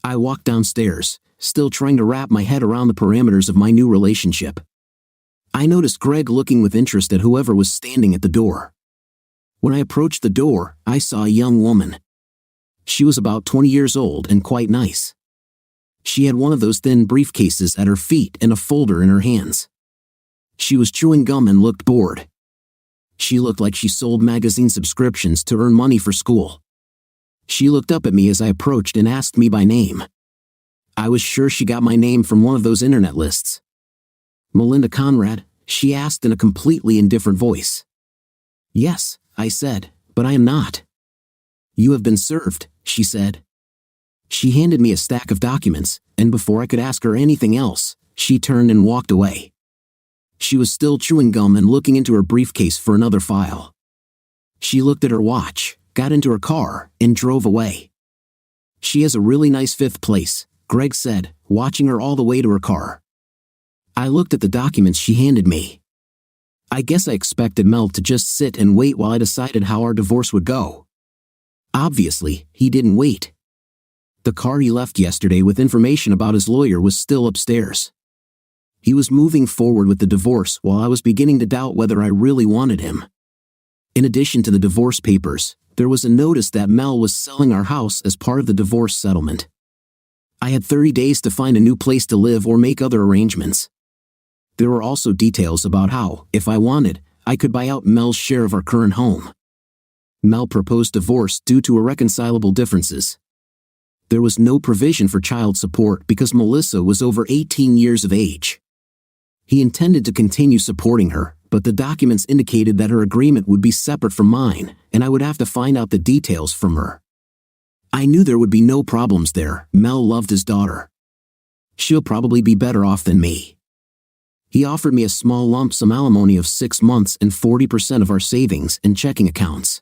I walked downstairs, still trying to wrap my head around the parameters of my new relationship. I noticed Greg looking with interest at whoever was standing at the door. When I approached the door, I saw a young woman. She was about 20 years old and quite nice. She had one of those thin briefcases at her feet and a folder in her hands. She was chewing gum and looked bored. She looked like she sold magazine subscriptions to earn money for school. She looked up at me as I approached and asked me by name. I was sure she got my name from one of those internet lists. "Melinda Conrad?" she asked in a completely indifferent voice. "Yes," I said, "but I am not." "You have been served," she said. She handed me a stack of documents, and before I could ask her anything else, she turned and walked away. She was still chewing gum and looking into her briefcase for another file. She looked at her watch, got into her car, and drove away. "She has a really nice fifth place," Greg said, watching her all the way to her car. I looked at the documents she handed me. I guess I expected Mel to just sit and wait while I decided how our divorce would go. Obviously, he didn't wait. The car he left yesterday with information about his lawyer was still upstairs. He was moving forward with the divorce while I was beginning to doubt whether I really wanted him. In addition to the divorce papers, there was a notice that Mel was selling our house as part of the divorce settlement. I had 30 days to find a new place to live or make other arrangements. There were also details about how, if I wanted, I could buy out Mel's share of our current home. Mel proposed divorce due to irreconcilable differences. There was no provision for child support because Melissa was over 18 years of age. He intended to continue supporting her, but the documents indicated that her agreement would be separate from mine, and I would have to find out the details from her. I knew there would be no problems there. Mel loved his daughter. She'll probably be better off than me. He offered me a small lump sum alimony of 6 months and 40% of our savings and checking accounts.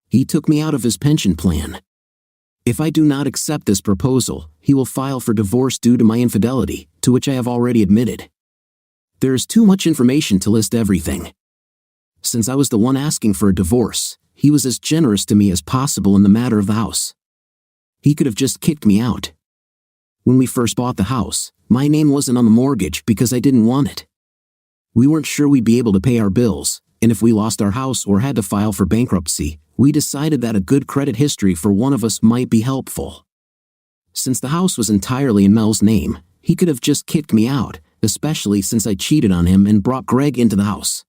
He took me out of his pension plan. If I do not accept this proposal, he will file for divorce due to my infidelity, to which I have already admitted. There is too much information to list everything. Since I was the one asking for a divorce, he was as generous to me as possible in the matter of the house. He could have just kicked me out. When we first bought the house, my name wasn't on the mortgage because I didn't want it. We weren't sure we'd be able to pay our bills, and if we lost our house or had to file for bankruptcy, we decided that a good credit history for one of us might be helpful. Since the house was entirely in Mel's name, he could have just kicked me out, especially since I cheated on him and brought Greg into the house.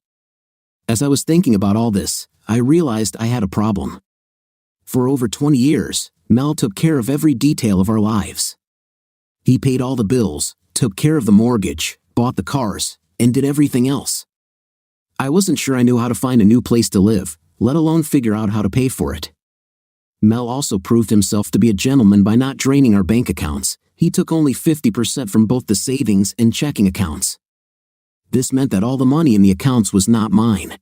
As I was thinking about all this, I realized I had a problem. For over 20 years, Mel took care of every detail of our lives. He paid all the bills, took care of the mortgage, bought the cars, and did everything else. I wasn't sure I knew how to find a new place to live, let alone figure out how to pay for it. Mel also proved himself to be a gentleman by not draining our bank accounts. He took only 50% from both the savings and checking accounts. This meant that all the money in the accounts was not mine.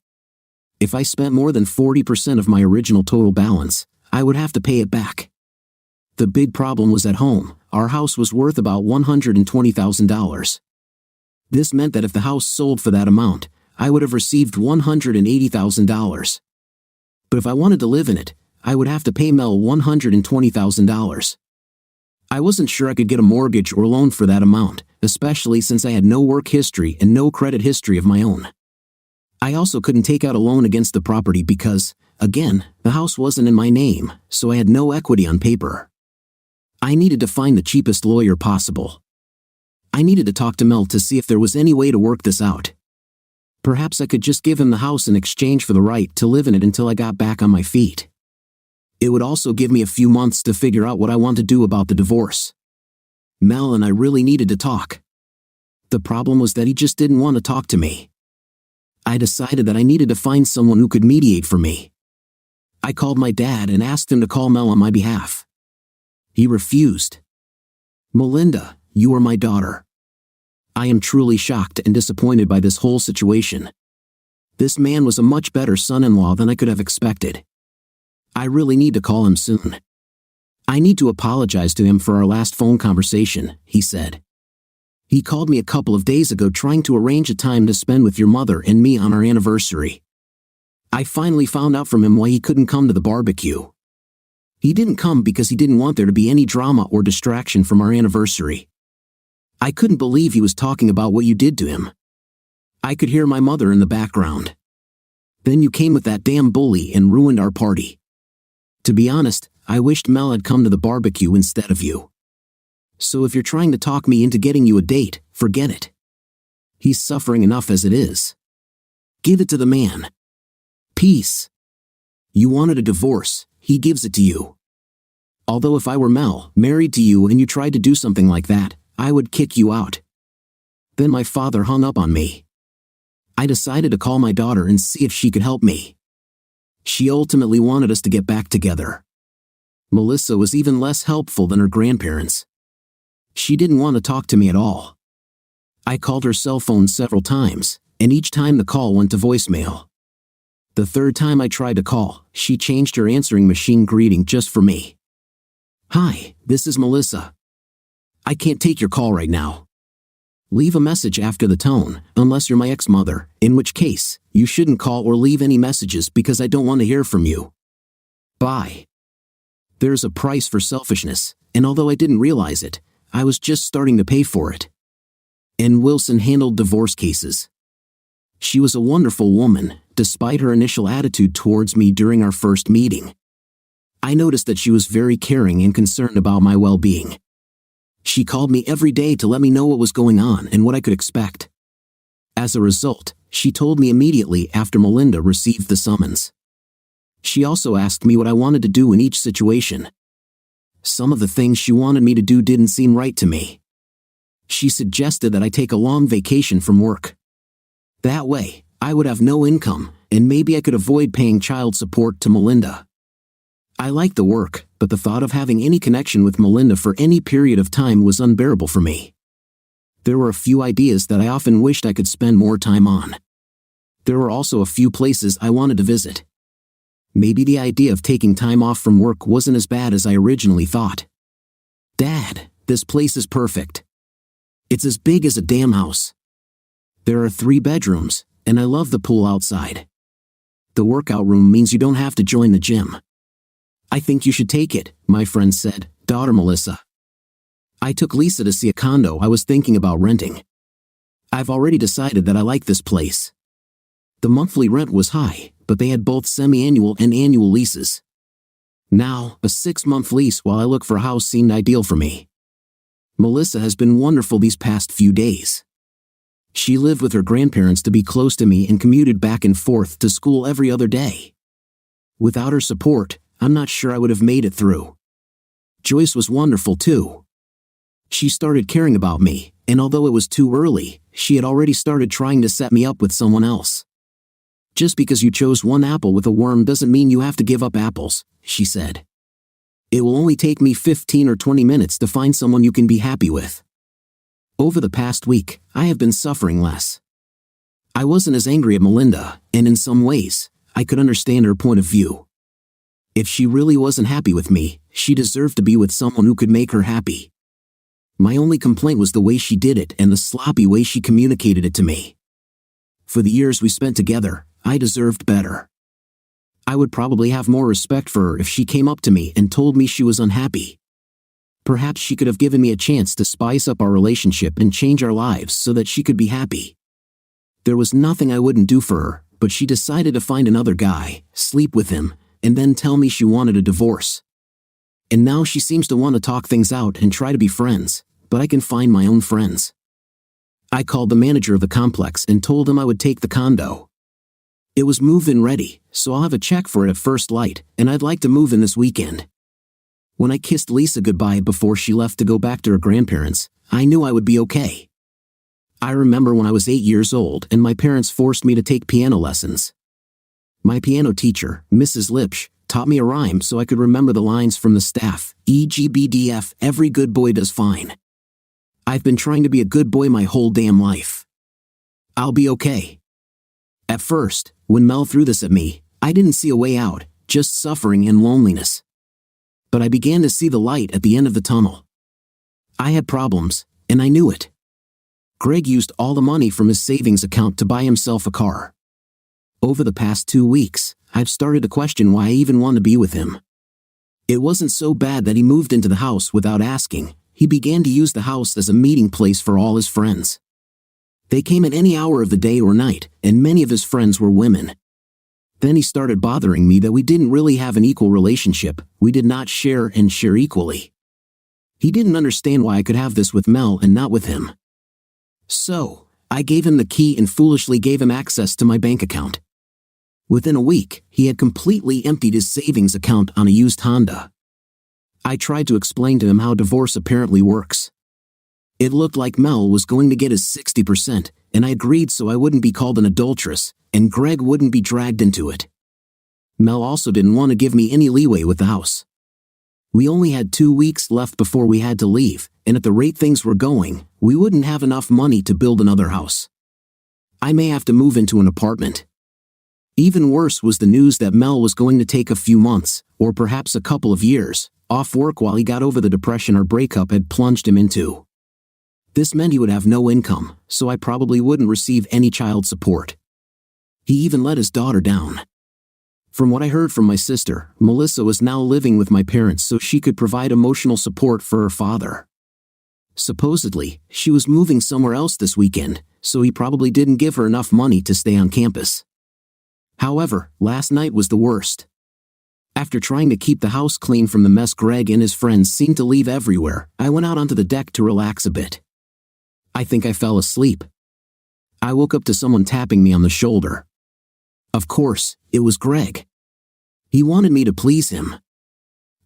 If I spent more than 40% of my original total balance, I would have to pay it back. The big problem was at home. Our house was worth about $120,000. This meant that if the house sold for that amount, I would have received $180,000. But if I wanted to live in it, I would have to pay Mel $120,000. I wasn't sure I could get a mortgage or loan for that amount, especially since I had no work history and no credit history of my own. I also couldn't take out a loan against the property because, again, the house wasn't in my name, so I had no equity on paper. I needed to find the cheapest lawyer possible. I needed to talk to Mel to see if there was any way to work this out. Perhaps I could just give him the house in exchange for the right to live in it until I got back on my feet. It would also give me a few months to figure out what I want to do about the divorce. Mel and I really needed to talk. The problem was that he just didn't want to talk to me. I decided that I needed to find someone who could mediate for me. I called my dad and asked him to call Mel on my behalf. He refused. "Melinda, you are my daughter. I am truly shocked and disappointed by this whole situation. This man was a much better son-in-law than I could have expected. I really need to call him soon. I need to apologize to him for our last phone conversation," he said. "He called me a couple of days ago trying to arrange a time to spend with your mother and me on our anniversary. I finally found out from him why he couldn't come to the barbecue. He didn't come because he didn't want there to be any drama or distraction from our anniversary. I couldn't believe he was talking about what you did to him. I could hear my mother in the background. Then you came with that damn bully and ruined our party. To be honest, I wished Mel had come to the barbecue instead of you. So if you're trying to talk me into getting you a date, forget it. He's suffering enough as it is. Give it to the man. Peace. You wanted a divorce, he gives it to you. Although if I were Mel, married to you, and you tried to do something like that, I would kick you out. Then my father hung up on me. I decided to call my daughter and see if she could help me. She ultimately wanted us to get back together. Melissa was even less helpful than her grandparents. She didn't want to talk to me at all. I called her cell phone several times, and each time the call went to voicemail. The third time I tried to call, she changed her answering machine greeting just for me. Hi, this is Melissa. I can't take your call right now. Leave a message after the tone, unless you're my ex-mother, in which case, you shouldn't call or leave any messages because I don't want to hear from you. Bye. There's a price for selfishness, and although I didn't realize it, I was just starting to pay for it. And Wilson handled divorce cases. She was a wonderful woman, despite her initial attitude towards me during our first meeting. I noticed that she was very caring and concerned about my well-being. She called me every day to let me know what was going on and what I could expect. As a result, she told me immediately after Melinda received the summons. She also asked me what I wanted to do in each situation. Some of the things she wanted me to do didn't seem right to me. She suggested that I take a long vacation from work. That way, I would have no income, and maybe I could avoid paying child support to Melinda. I liked the work, but the thought of having any connection with Melinda for any period of time was unbearable for me. There were a few ideas that I often wished I could spend more time on. There were also a few places I wanted to visit. Maybe the idea of taking time off from work wasn't as bad as I originally thought. Dad, this place is perfect. It's as big as a damn house. There are 3 bedrooms, and I love the pool outside. The workout room means you don't have to join the gym. I think you should take it, my friend said, daughter Melissa. I took Lisa to see a condo I was thinking about renting. I've already decided that I like this place. The monthly rent was high, but they had both semi-annual and annual leases. Now, a 6-month lease while I look for a house seemed ideal for me. Melissa has been wonderful these past few days. She lived with her grandparents to be close to me and commuted back and forth to school every other day. Without her support, I'm not sure I would have made it through. Joyce was wonderful too. She started caring about me, and although it was too early, she had already started trying to set me up with someone else. Just because you chose one apple with a worm doesn't mean you have to give up apples, she said. It will only take me 15 or 20 minutes to find someone you can be happy with. Over the past week, I have been suffering less. I wasn't as angry at Melinda, and in some ways, I could understand her point of view. If she really wasn't happy with me, she deserved to be with someone who could make her happy. My only complaint was the way she did it and the sloppy way she communicated it to me. For the years we spent together, I deserved better. I would probably have more respect for her if she came up to me and told me she was unhappy. Perhaps she could have given me a chance to spice up our relationship and change our lives so that she could be happy. There was nothing I wouldn't do for her, but she decided to find another guy, sleep with him, and then tell me she wanted a divorce. And now she seems to want to talk things out and try to be friends, but I can find my own friends. I called the manager of the complex and told him I would take the condo. It was move-in ready, so I'll have a check for it at first light, and I'd like to move in this weekend. When I kissed Lisa goodbye before she left to go back to her grandparents, I knew I would be okay. I remember when I was 8 years old and my parents forced me to take piano lessons. My piano teacher, Mrs. Lipsch, taught me a rhyme so I could remember the lines from the staff, EGBDF, every good boy does fine. I've been trying to be a good boy my whole damn life. I'll be okay. At first, when Mel threw this at me, I didn't see a way out, just suffering and loneliness. But I began to see the light at the end of the tunnel. I had problems, and I knew it. Greg used all the money from his savings account to buy himself a car. Over the past 2 weeks, I've started to question why I even want to be with him. It wasn't so bad that he moved into the house without asking. He began to use the house as a meeting place for all his friends. They came at any hour of the day or night, and many of his friends were women. Then he started bothering me that we didn't really have an equal relationship, we did not share equally. He didn't understand why I could have this with Mel and not with him. So, I gave him the key and foolishly gave him access to my bank account. Within a week, he had completely emptied his savings account on a used Honda. I tried to explain to him how divorce apparently works. It looked like Mel was going to get his 60%, and I agreed so I wouldn't be called an adulteress, and Greg wouldn't be dragged into it. Mel also didn't want to give me any leeway with the house. We only had 2 weeks left before we had to leave, and at the rate things were going, we wouldn't have enough money to build another house. I may have to move into an apartment. Even worse was the news that Mel was going to take a few months, or perhaps a couple of years, off work while he got over the depression our breakup had plunged him into. This meant he would have no income, so I probably wouldn't receive any child support. He even let his daughter down. From what I heard from my sister, Melissa was now living with my parents so she could provide emotional support for her father. Supposedly, she was moving somewhere else this weekend, so he probably didn't give her enough money to stay on campus. However, last night was the worst. After trying to keep the house clean from the mess Greg and his friends seemed to leave everywhere, I went out onto the deck to relax a bit. I think I fell asleep. I woke up to someone tapping me on the shoulder. Of course, it was Greg. He wanted me to please him.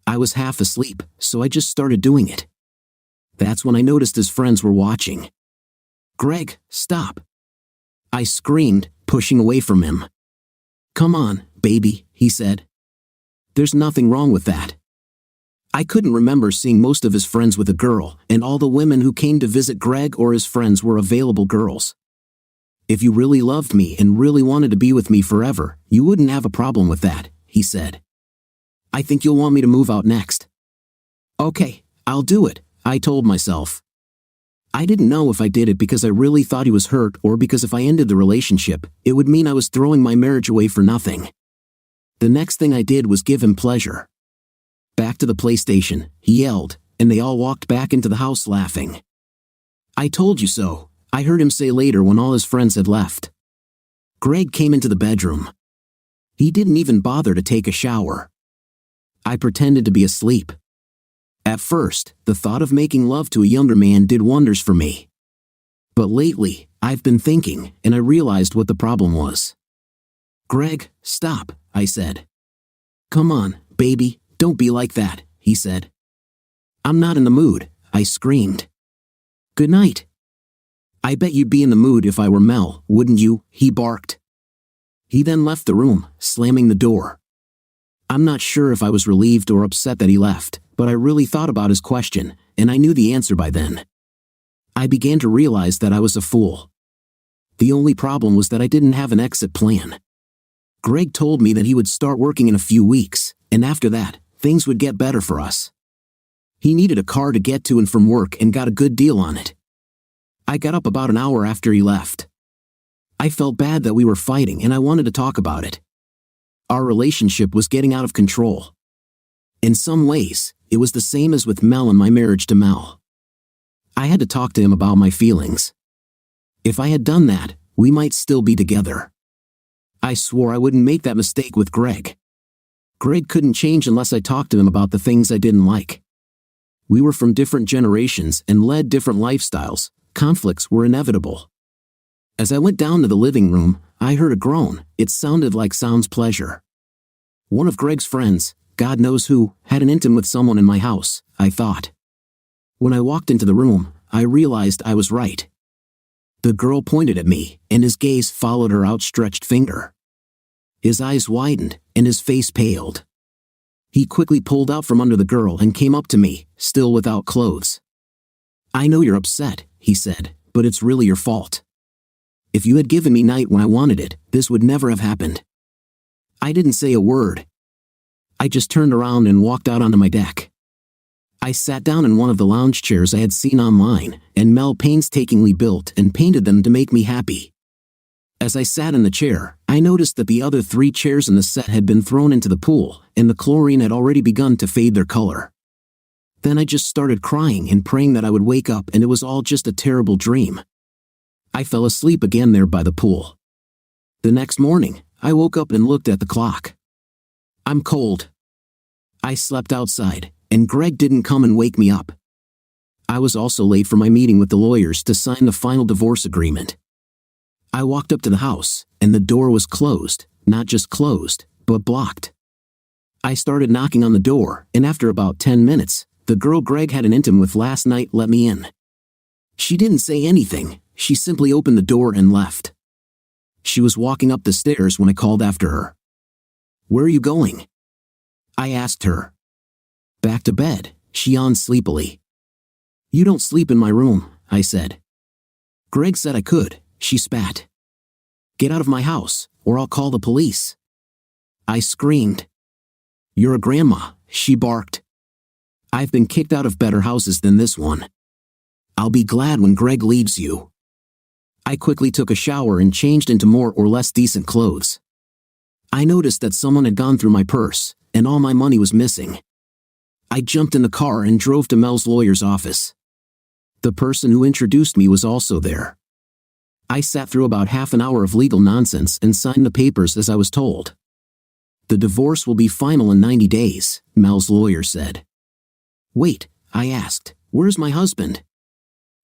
I was half asleep, so I just started doing it. That's when I noticed his friends were watching. "Greg, stop!" I screamed, pushing away from him. "Come on, baby," he said. "There's nothing wrong with that." I couldn't remember seeing most of his friends with a girl, and all the women who came to visit Greg or his friends were available girls. "If you really loved me and really wanted to be with me forever, you wouldn't have a problem with that," he said. "I think you'll want me to move out next." "Okay, I'll do it," I told myself. I didn't know if I did it because I really thought he was hurt or because if I ended the relationship, it would mean I was throwing my marriage away for nothing. The next thing I did was give him pleasure. "Back to the PlayStation," he yelled, and they all walked back into the house laughing. "I told you so," I heard him say later when all his friends had left. Greg came into the bedroom. He didn't even bother to take a shower. I pretended to be asleep. At first, the thought of making love to a younger man did wonders for me. But lately, I've been thinking, and I realized what the problem was. "Greg, stop," I said. "Come on, baby, don't be like that," he said. "I'm not in the mood," I screamed. "Good night." "I bet you'd be in the mood if I were Mel, wouldn't you?" he barked. He then left the room, slamming the door. I'm not sure if I was relieved or upset that he left, but I really thought about his question, and I knew the answer by then. I began to realize that I was a fool. The only problem was that I didn't have an exit plan. Greg told me that he would start working in a few weeks, and after that, things would get better for us. He needed a car to get to and from work and got a good deal on it. I got up about an hour after he left. I felt bad that we were fighting and I wanted to talk about it. Our relationship was getting out of control. In some ways, it was the same as with Mel and my marriage to Mel. I had to talk to him about my feelings. If I had done that, we might still be together. I swore I wouldn't make that mistake with Greg. Greg couldn't change unless I talked to him about the things I didn't like. We were from different generations and led different lifestyles. Conflicts were inevitable. As I went down to the living room, I heard a groan. It sounded like Sound's pleasure. One of Greg's friends, God knows who, had an intim with someone in my house, I thought. When I walked into the room, I realized I was right. The girl pointed at me, and his gaze followed her outstretched finger. His eyes widened, and his face paled. He quickly pulled out from under the girl and came up to me, still without clothes. "I know you're upset," he said, "but it's really your fault. If you had given me night when I wanted it, this would never have happened." I didn't say a word. I just turned around and walked out onto my deck. I sat down in one of the lounge chairs I had seen online, and Mel painstakingly built and painted them to make me happy. As I sat in the chair, I noticed that the other 3 chairs in the set had been thrown into the pool, and the chlorine had already begun to fade their color. Then I just started crying and praying that I would wake up and it was all just a terrible dream. I fell asleep again there by the pool. The next morning, I woke up and looked at the clock. I'm cold. I slept outside, and Greg didn't come and wake me up. I was also late for my meeting with the lawyers to sign the final divorce agreement. I walked up to the house, and the door was closed, not just closed, but blocked. I started knocking on the door, and after about 10 minutes, the girl Greg had an intimate with last night let me in. She didn't say anything, she simply opened the door and left. She was walking up the stairs when I called after her. "Where are you going?" I asked her. "Back to bed," she yawned sleepily. "You don't sleep in my room," I said. "Greg said I could," she spat. "Get out of my house, or I'll call the police." I screamed. "You're a grandma," she barked. "I've been kicked out of better houses than this one. I'll be glad when Greg leaves you." I quickly took a shower and changed into more or less decent clothes. I noticed that someone had gone through my purse, and all my money was missing. I jumped in the car and drove to Mel's lawyer's office. The person who introduced me was also there. I sat through about half an hour of legal nonsense and signed the papers as I was told. "The divorce will be final in 90 days, Mel's lawyer said. "Wait," I asked, "where's my husband?"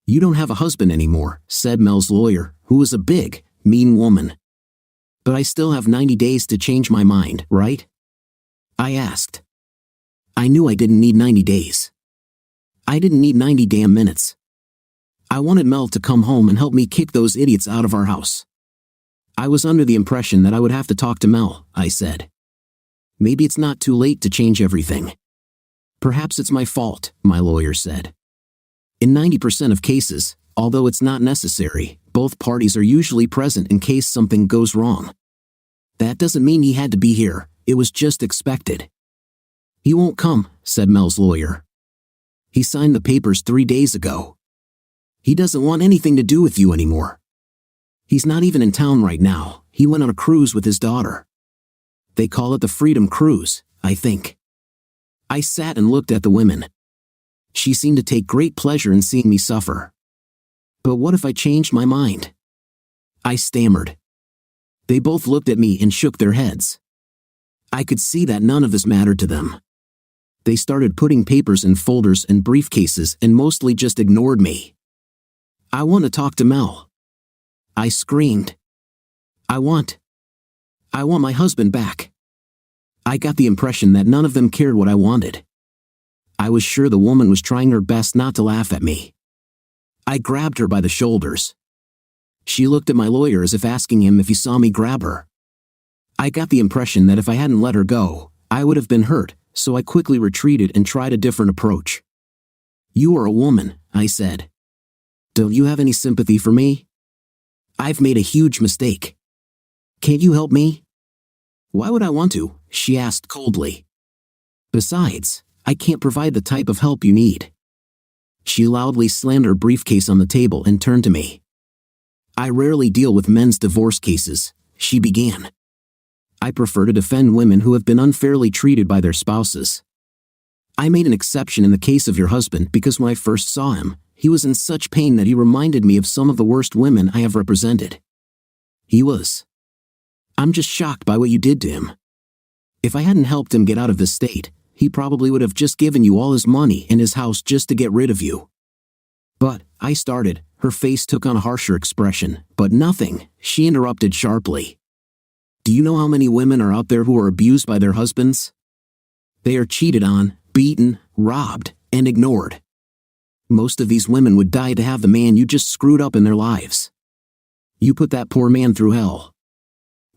"You don't have a husband anymore," said Mel's lawyer, who was a big, mean woman. "But I still have 90 days to change my mind, right?" I asked. I knew I didn't need 90 days. I didn't need 90 damn minutes. I wanted Mel to come home and help me kick those idiots out of our house. I was under the impression that I would have to talk to Mel, I said. "Maybe it's not too late to change everything." "Perhaps it's my fault," my lawyer said. "In 90% of cases, although it's not necessary, both parties are usually present in case something goes wrong. That doesn't mean he had to be here, it was just expected." "He won't come," said Mel's lawyer. "He signed the papers 3 days ago. He doesn't want anything to do with you anymore. He's not even in town right now, he went on a cruise with his daughter. They call it the Freedom Cruise, I think." I sat and looked at the women. She seemed to take great pleasure in seeing me suffer. But what if I changed my mind? I stammered. They both looked at me and shook their heads. I could see that none of this mattered to them. They started putting papers in folders and briefcases and mostly just ignored me. "I want to talk to Mel." I screamed. I want my husband back." I got the impression that none of them cared what I wanted. I was sure the woman was trying her best not to laugh at me. I grabbed her by the shoulders. She looked at my lawyer as if asking him if he saw me grab her. I got the impression that if I hadn't let her go, I would have been hurt, so I quickly retreated and tried a different approach. "You are a woman," I said. "Don't you have any sympathy for me? I've made a huge mistake. Can't you help me?" "Why would I want to?" she asked coldly. "Besides, I can't provide the type of help you need." She loudly slammed her briefcase on the table and turned to me. "I rarely deal with men's divorce cases," she began. "I prefer to defend women who have been unfairly treated by their spouses. I made an exception in the case of your husband because when I first saw him, he was in such pain that he reminded me of some of the worst women I have represented. He was. I'm just shocked by what you did to him. If I hadn't helped him get out of this state, he probably would have just given you all his money and his house just to get rid of you." "But," I started, her face took on a harsher expression, "but nothing," she interrupted sharply. "Do you know how many women are out there who are abused by their husbands? They are cheated on, beaten, robbed, and ignored. Most of these women would die to have the man you just screwed up in their lives. You put that poor man through hell.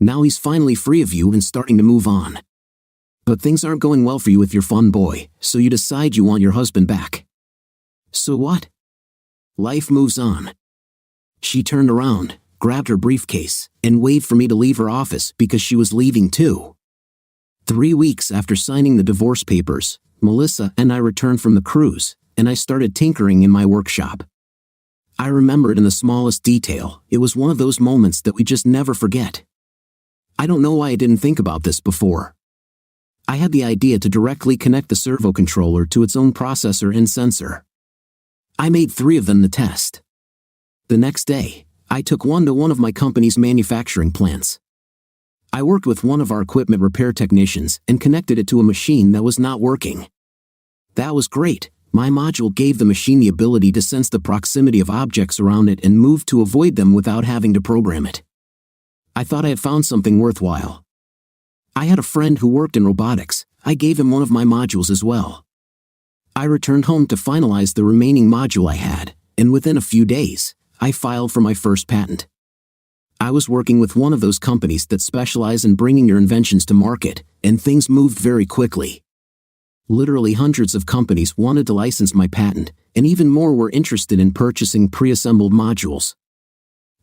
Now he's finally free of you and starting to move on. But things aren't going well for you with your fun boy, so you decide you want your husband back. So what? Life moves on." She turned around, grabbed her briefcase, and waved for me to leave her office because she was leaving too. 3 weeks after signing the divorce papers, Melissa and I returned from the cruise, and I started tinkering in my workshop. I remember it in the smallest detail. It was one of those moments that we just never forget. I don't know why I didn't think about this before. I had the idea to directly connect the servo controller to its own processor and sensor. I made 3 of them to test. The next day, I took one to one of my company's manufacturing plants. I worked with one of our equipment repair technicians and connected it to a machine that was not working. That was great. My module gave the machine the ability to sense the proximity of objects around it and move to avoid them without having to program it. I thought I had found something worthwhile. I had a friend who worked in robotics. I gave him one of my modules as well. I returned home to finalize the remaining module I had, and within a few days, I filed for my first patent. I was working with one of those companies that specialize in bringing your inventions to market, and things moved very quickly. Literally hundreds of companies wanted to license my patent, and even more were interested in purchasing pre-assembled modules.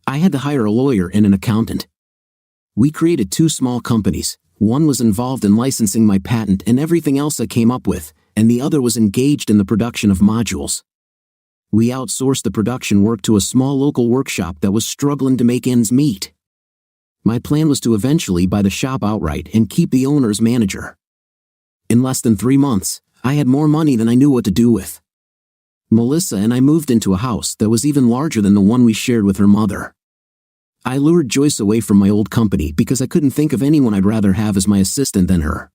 I had to hire a lawyer and an accountant. We created 2 small companies. One was involved in licensing my patent and everything else I came up with, and the other was engaged in the production of modules. We outsourced the production work to a small local workshop that was struggling to make ends meet. My plan was to eventually buy the shop outright and keep the owner as manager. In less than 3 months, I had more money than I knew what to do with. Melissa and I moved into a house that was even larger than the one we shared with her mother. I lured Joyce away from my old company because I couldn't think of anyone I'd rather have as my assistant than her.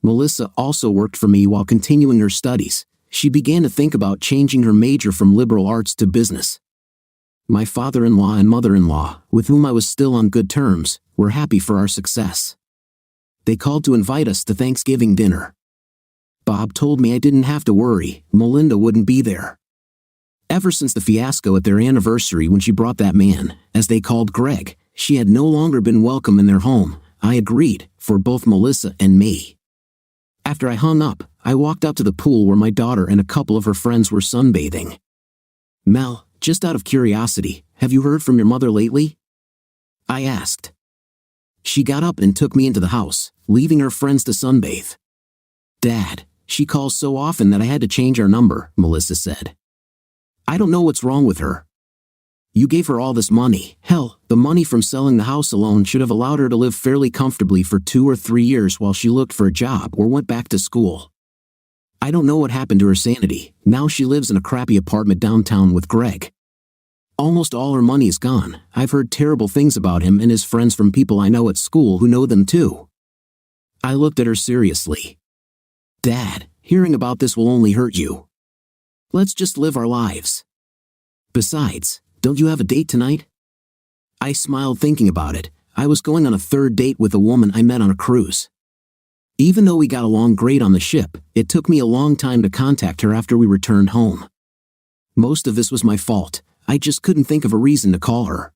Melissa also worked for me while continuing her studies. She began to think about changing her major from liberal arts to business. My father-in-law and mother-in-law, with whom I was still on good terms, were happy for our success. They called to invite us to Thanksgiving dinner. Bob told me I didn't have to worry, Melinda wouldn't be there. Ever since the fiasco at their anniversary when she brought that man, as they called Greg, she had no longer been welcome in their home. I agreed, for both Melissa and me. After I hung up, I walked up to the pool where my daughter and a couple of her friends were sunbathing. Mel, just out of curiosity, have you heard from your mother lately? I asked. She got up and took me into the house, leaving her friends to sunbathe. Dad, she calls so often that I had to change our number, Melissa said. I don't know what's wrong with her. You gave her all this money. Hell, the money from selling the house alone should have allowed her to live fairly comfortably for 2 or 3 years while she looked for a job or went back to school. I don't know what happened to her sanity. Now she lives in a crappy apartment downtown with Greg. Almost all her money is gone. I've heard terrible things about him and his friends from people I know at school who know them too. I looked at her seriously. Dad, hearing about this will only hurt you. Let's just live our lives. Besides, don't you have a date tonight? I smiled thinking about it. I was going on a 3rd date with a woman I met on a cruise. Even though we got along great on the ship, it took me a long time to contact her after we returned home. Most of this was my fault. I just couldn't think of a reason to call her.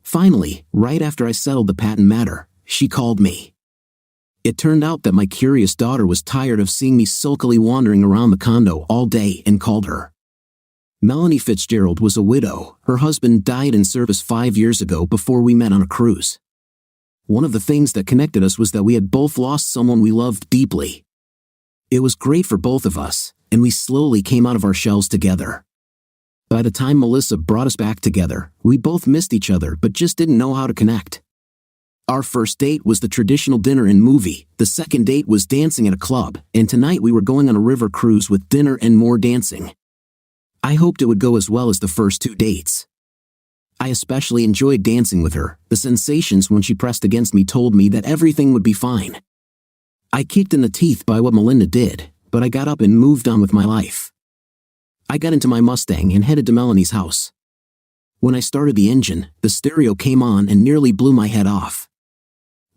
Finally, right after I settled the patent matter, she called me. It turned out that my curious daughter was tired of seeing me sulkily wandering around the condo all day and called her. Melanie Fitzgerald was a widow. Her husband died in service 5 years ago before we met on a cruise. One of the things that connected us was that we had both lost someone we loved deeply. It was great for both of us, and we slowly came out of our shells together. By the time Melissa brought us back together, we both missed each other but just didn't know how to connect. Our first date was the traditional dinner and movie, the second date was dancing at a club, and tonight we were going on a river cruise with dinner and more dancing. I hoped it would go as well as the first 2 dates. I especially enjoyed dancing with her. The sensations when she pressed against me told me that everything would be fine. I kicked in the teeth by what Melinda did, but I got up and moved on with my life. I got into my Mustang and headed to Melanie's house. When I started the engine, the stereo came on and nearly blew my head off.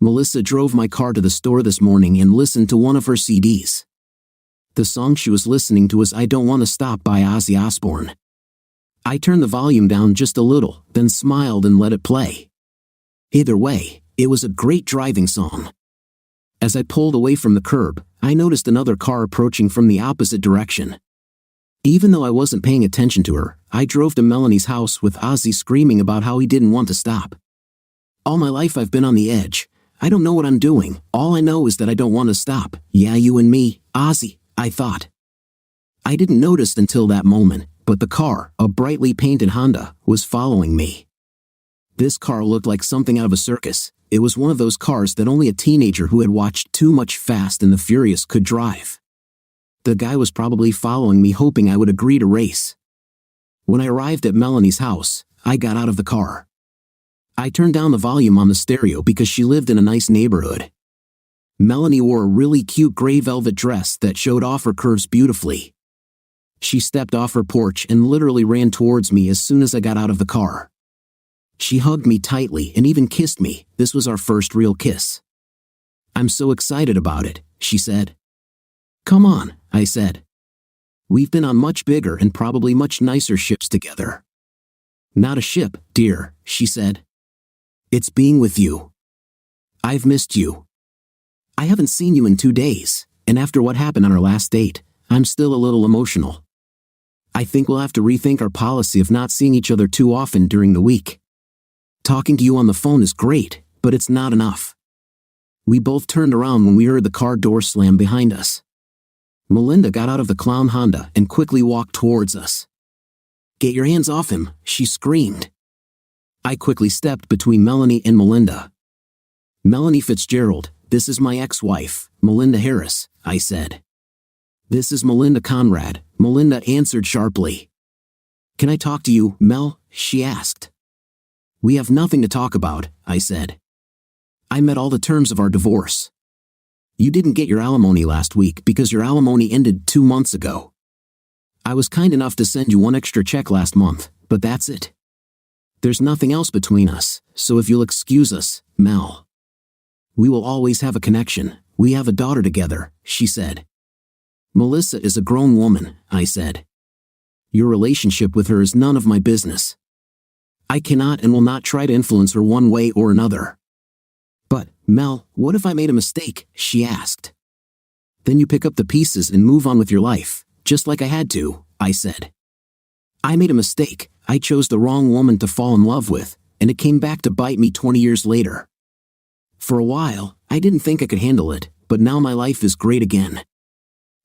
Melissa drove my car to the store this morning and listened to one of her CDs. The song she was listening to was I Don't Want to Stop by Ozzy Osbourne. I turned the volume down just a little, then smiled and let it play. Either way, it was a great driving song. As I pulled away from the curb, I noticed another car approaching from the opposite direction. Even though I wasn't paying attention to her, I drove to Melanie's house with Ozzy screaming about how he didn't want to stop. All my life I've been on the edge. I don't know what I'm doing. All I know is that I don't want to stop. Yeah, you and me, Ozzy, I thought. I didn't notice until that moment, but the car, a brightly painted Honda, was following me. This car looked like something out of a circus. It was one of those cars that only a teenager who had watched too much Fast and the Furious could drive. The guy was probably following me hoping I would agree to race. When I arrived at Melanie's house, I got out of the car. I turned down the volume on the stereo because she lived in a nice neighborhood. Melanie wore a really cute gray velvet dress that showed off her curves beautifully. She stepped off her porch and literally ran towards me as soon as I got out of the car. She hugged me tightly and even kissed me. This was our first real kiss. "I'm so excited about it," she said. "Come on," I said. "We've been on much bigger and probably much nicer ships together." "Not a ship, dear," she said. "It's being with you. I've missed you. I haven't seen you in 2 days, and after what happened on our last date, I'm still a little emotional. I think we'll have to rethink our policy of not seeing each other too often during the week. Talking to you on the phone is great, but it's not enough." We both turned around when we heard the car door slam behind us. Melinda got out of the clown Honda and quickly walked towards us. "Get your hands off him," she screamed. I quickly stepped between Melanie and Melinda. "Melanie Fitzgerald, this is my ex-wife, Melinda Harris," I said. "This is Melinda Conrad," Melinda answered sharply. "Can I talk to you, Mel?" she asked. "We have nothing to talk about," I said. "I met all the terms of our divorce. You didn't get your alimony last week because your alimony ended 2 months ago. I was kind enough to send you one extra check last month, but that's it. There's nothing else between us, so if you'll excuse us, Mel. We will always have a connection. We have a daughter together," she said. "Melissa is a grown woman," I said. "Your relationship with her is none of my business. I cannot and will not try to influence her one way or another." "But, Mel, what if I made a mistake?" she asked. "Then you pick up the pieces and move on with your life, just like I had to," I said. "I made a mistake. I chose the wrong woman to fall in love with, and it came back to bite me 20 years later. For a while, I didn't think I could handle it, but now my life is great again.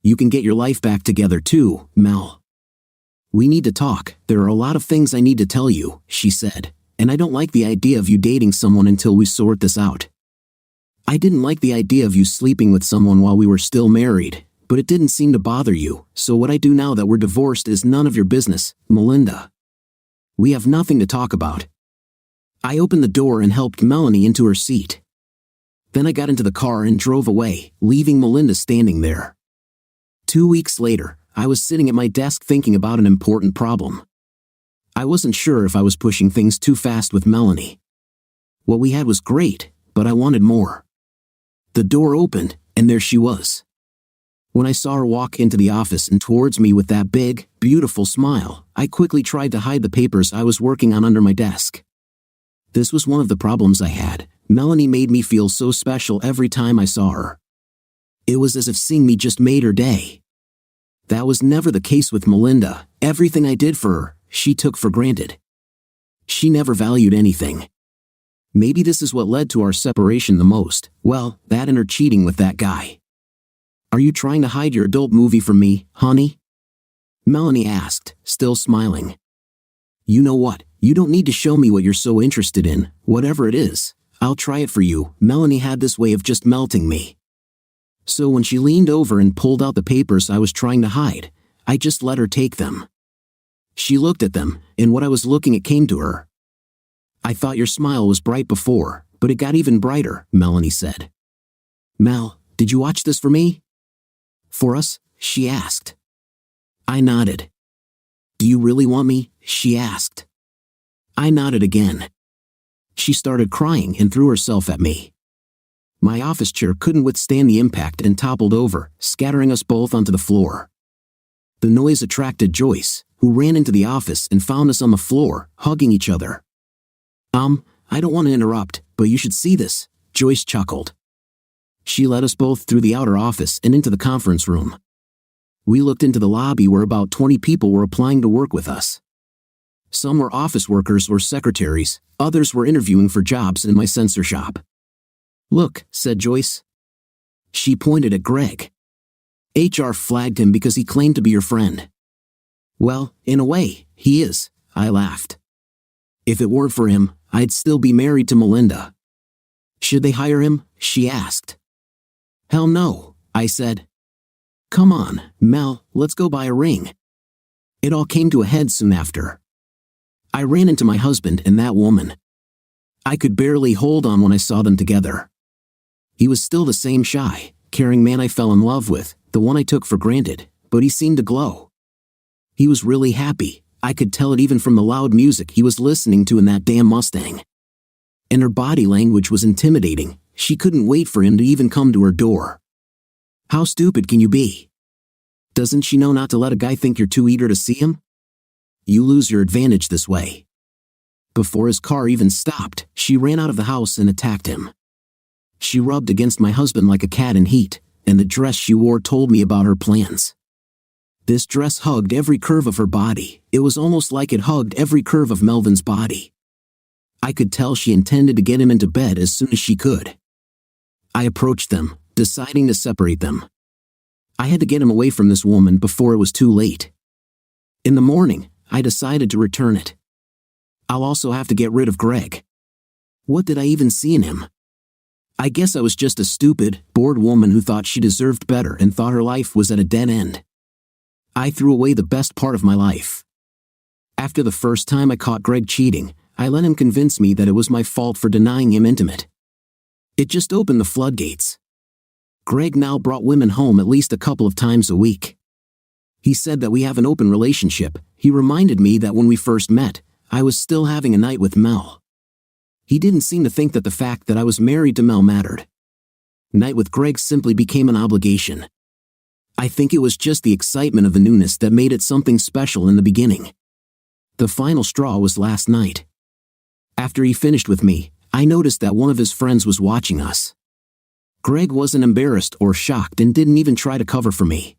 You can get your life back together too, Mel. We need to talk. There are a lot of things I need to tell you," she said, "and I don't like the idea of you dating someone until we sort this out. I didn't like the idea of you sleeping with someone while we were still married, but it didn't seem to bother you, so what I do now that we're divorced is none of your business, Melinda. We have nothing to talk about." I opened the door and helped Melanie into her seat. Then I got into the car and drove away, leaving Melinda standing there. 2 weeks later, I was sitting at my desk thinking about an important problem. I wasn't sure if I was pushing things too fast with Melanie. What we had was great, but I wanted more. The door opened, and there she was. When I saw her walk into the office and towards me with that big, beautiful smile, I quickly tried to hide the papers I was working on under my desk. This was one of the problems I had. Melanie made me feel so special every time I saw her. It was as if seeing me just made her day. That was never the case with Melinda. Everything I did for her, she took for granted. She never valued anything. Maybe this is what led to our separation the most. Well, that and her cheating with that guy. "Are you trying to hide your adult movie from me, honey?" Melanie asked, still smiling. "You know what? You don't need to show me what you're so interested in. Whatever it is, I'll try it for you." Melanie had this way of just melting me. So when she leaned over and pulled out the papers I was trying to hide, I just let her take them. She looked at them, and what I was looking at came to her. "I thought your smile was bright before, but it got even brighter," Melanie said. "Mel, did you watch this for me?" "For us?" she asked. I nodded. "Do you really want me?" she asked. I nodded again. She started crying and threw herself at me. My office chair couldn't withstand the impact and toppled over, scattering us both onto the floor. The noise attracted Joyce, who ran into the office and found us on the floor, hugging each other. I don't want to interrupt, but you should see this," Joyce chuckled. She led us both through the outer office and into the conference room. We looked into the lobby where about 20 people were applying to work with us. Some were office workers or secretaries, others were interviewing for jobs in my censor shop. "Look," said Joyce. She pointed at Greg. "HR flagged him because he claimed to be your friend." "Well, in a way, he is," I laughed. "If it weren't for him, I'd still be married to Melinda." "Should they hire him?" she asked. "Hell no," I said. "Come on, Mel, let's go buy a ring." It all came to a head soon after. I ran into my husband and that woman. I could barely hold on when I saw them together. He was still the same shy, caring man I fell in love with, the one I took for granted, but he seemed to glow. He was really happy. I could tell it even from the loud music he was listening to in that damn Mustang. And her body language was intimidating. She couldn't wait for him to even come to her door. How stupid can you be? Doesn't she know not to let a guy think you're too eager to see him? You lose your advantage this way. Before his car even stopped, she ran out of the house and attacked him. She rubbed against my husband like a cat in heat, and the dress she wore told me about her plans. This dress hugged every curve of her body. It was almost like it hugged every curve of Melvin's body. I could tell she intended to get him into bed as soon as she could. I approached them, deciding to separate them. I had to get him away from this woman before it was too late. In the morning, I decided to return it. I'll also have to get rid of Greg. What did I even see in him? I guess I was just a stupid, bored woman who thought she deserved better and thought her life was at a dead end. I threw away the best part of my life. After the first time I caught Greg cheating, I let him convince me that it was my fault for denying him intimate. It just opened the floodgates. Greg now brought women home at least a couple of times a week. He said that we have an open relationship. He reminded me that when we first met, I was still having a night with Mel. He didn't seem to think that the fact that I was married to Mel mattered. Night with Greg simply became an obligation. I think it was just the excitement of the newness that made it something special in the beginning. The final straw was last night. After he finished with me, I noticed that one of his friends was watching us. Greg wasn't embarrassed or shocked and didn't even try to cover for me.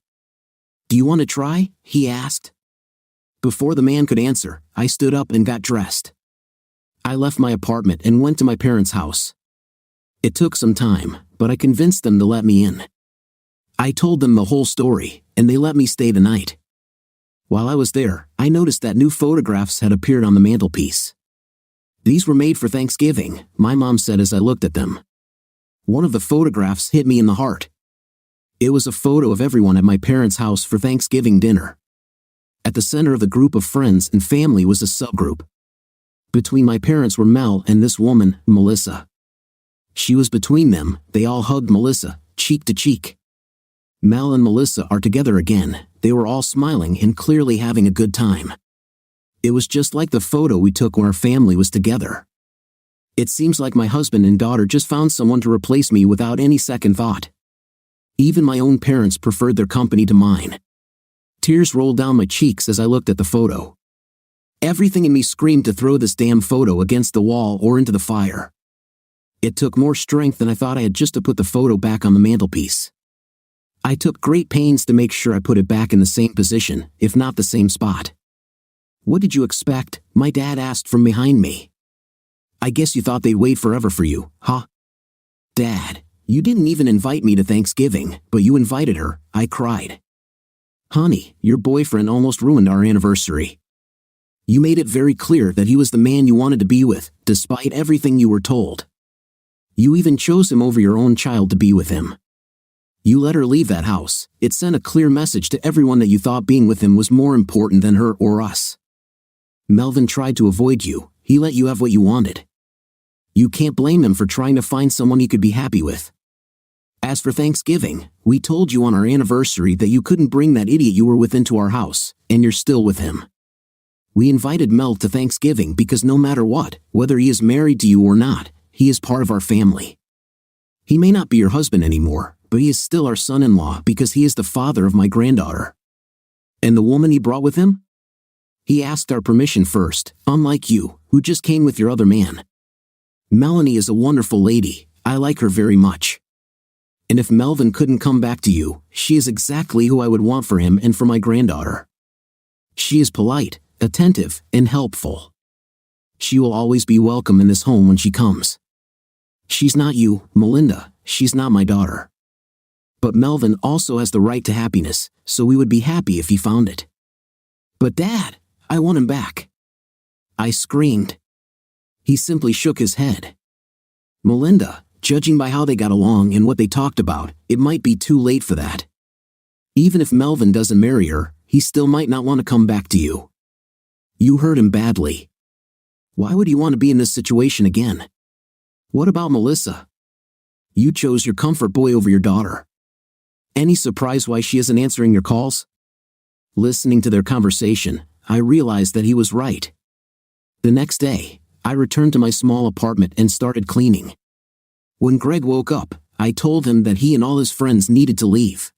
"Do you want to try?" he asked. Before the man could answer, I stood up and got dressed. I left my apartment and went to my parents' house. It took some time, but I convinced them to let me in. I told them the whole story, and they let me stay the night. While I was there, I noticed that new photographs had appeared on the mantelpiece. "These were made for Thanksgiving," my mom said as I looked at them. One of the photographs hit me in the heart. It was a photo of everyone at my parents' house for Thanksgiving dinner. At the center of the group of friends and family was a subgroup. Between my parents were Mel and this woman, Melissa. She was between them. They all hugged Melissa, cheek to cheek. Mel and Melissa are together again. They were all smiling and clearly having a good time. It was just like the photo we took when our family was together. It seems like my husband and daughter just found someone to replace me without any second thought. Even my own parents preferred their company to mine. Tears rolled down my cheeks as I looked at the photo. Everything in me screamed to throw this damn photo against the wall or into the fire. It took more strength than I thought I had just to put the photo back on the mantelpiece. I took great pains to make sure I put it back in the same position, if not the same spot. "What did you expect?" my dad asked from behind me. "I guess you thought they'd wait forever for you, huh?" "Dad, you didn't even invite me to Thanksgiving, but you invited her," I cried. "Honey, your boyfriend almost ruined our anniversary. You made it very clear that he was the man you wanted to be with, despite everything you were told. You even chose him over your own child to be with him. You let her leave that house. It sent a clear message to everyone that you thought being with him was more important than her or us. Melvin tried to avoid you. He let you have what you wanted. You can't blame him for trying to find someone he could be happy with. As for Thanksgiving, we told you on our anniversary that you couldn't bring that idiot you were with into our house, and you're still with him. We invited Mel to Thanksgiving because no matter what, whether he is married to you or not, he is part of our family. He may not be your husband anymore, but he is still our son-in-law because he is the father of my granddaughter. And the woman he brought with him? He asked our permission first, unlike you, who just came with your other man. Melanie is a wonderful lady. I like her very much. And if Melvin couldn't come back to you, she is exactly who I would want for him and for my granddaughter. She is polite, attentive, and helpful. She will always be welcome in this home when she comes. She's not you, Melinda. She's not my daughter. But Melvin also has the right to happiness, so we would be happy if he found it. But Dad, I want him back. I screamed. He simply shook his head. Melinda, judging by how they got along and what they talked about, it might be too late for that. Even if Melvin doesn't marry her, he still might not want to come back to you. You hurt him badly. Why would you want to be in this situation again? What about Melissa? You chose your comfort boy over your daughter. Any surprise why she isn't answering your calls? Listening to their conversation, I realized that he was right. The next day, I returned to my small apartment and started cleaning. When Greg woke up, I told him that he and all his friends needed to leave.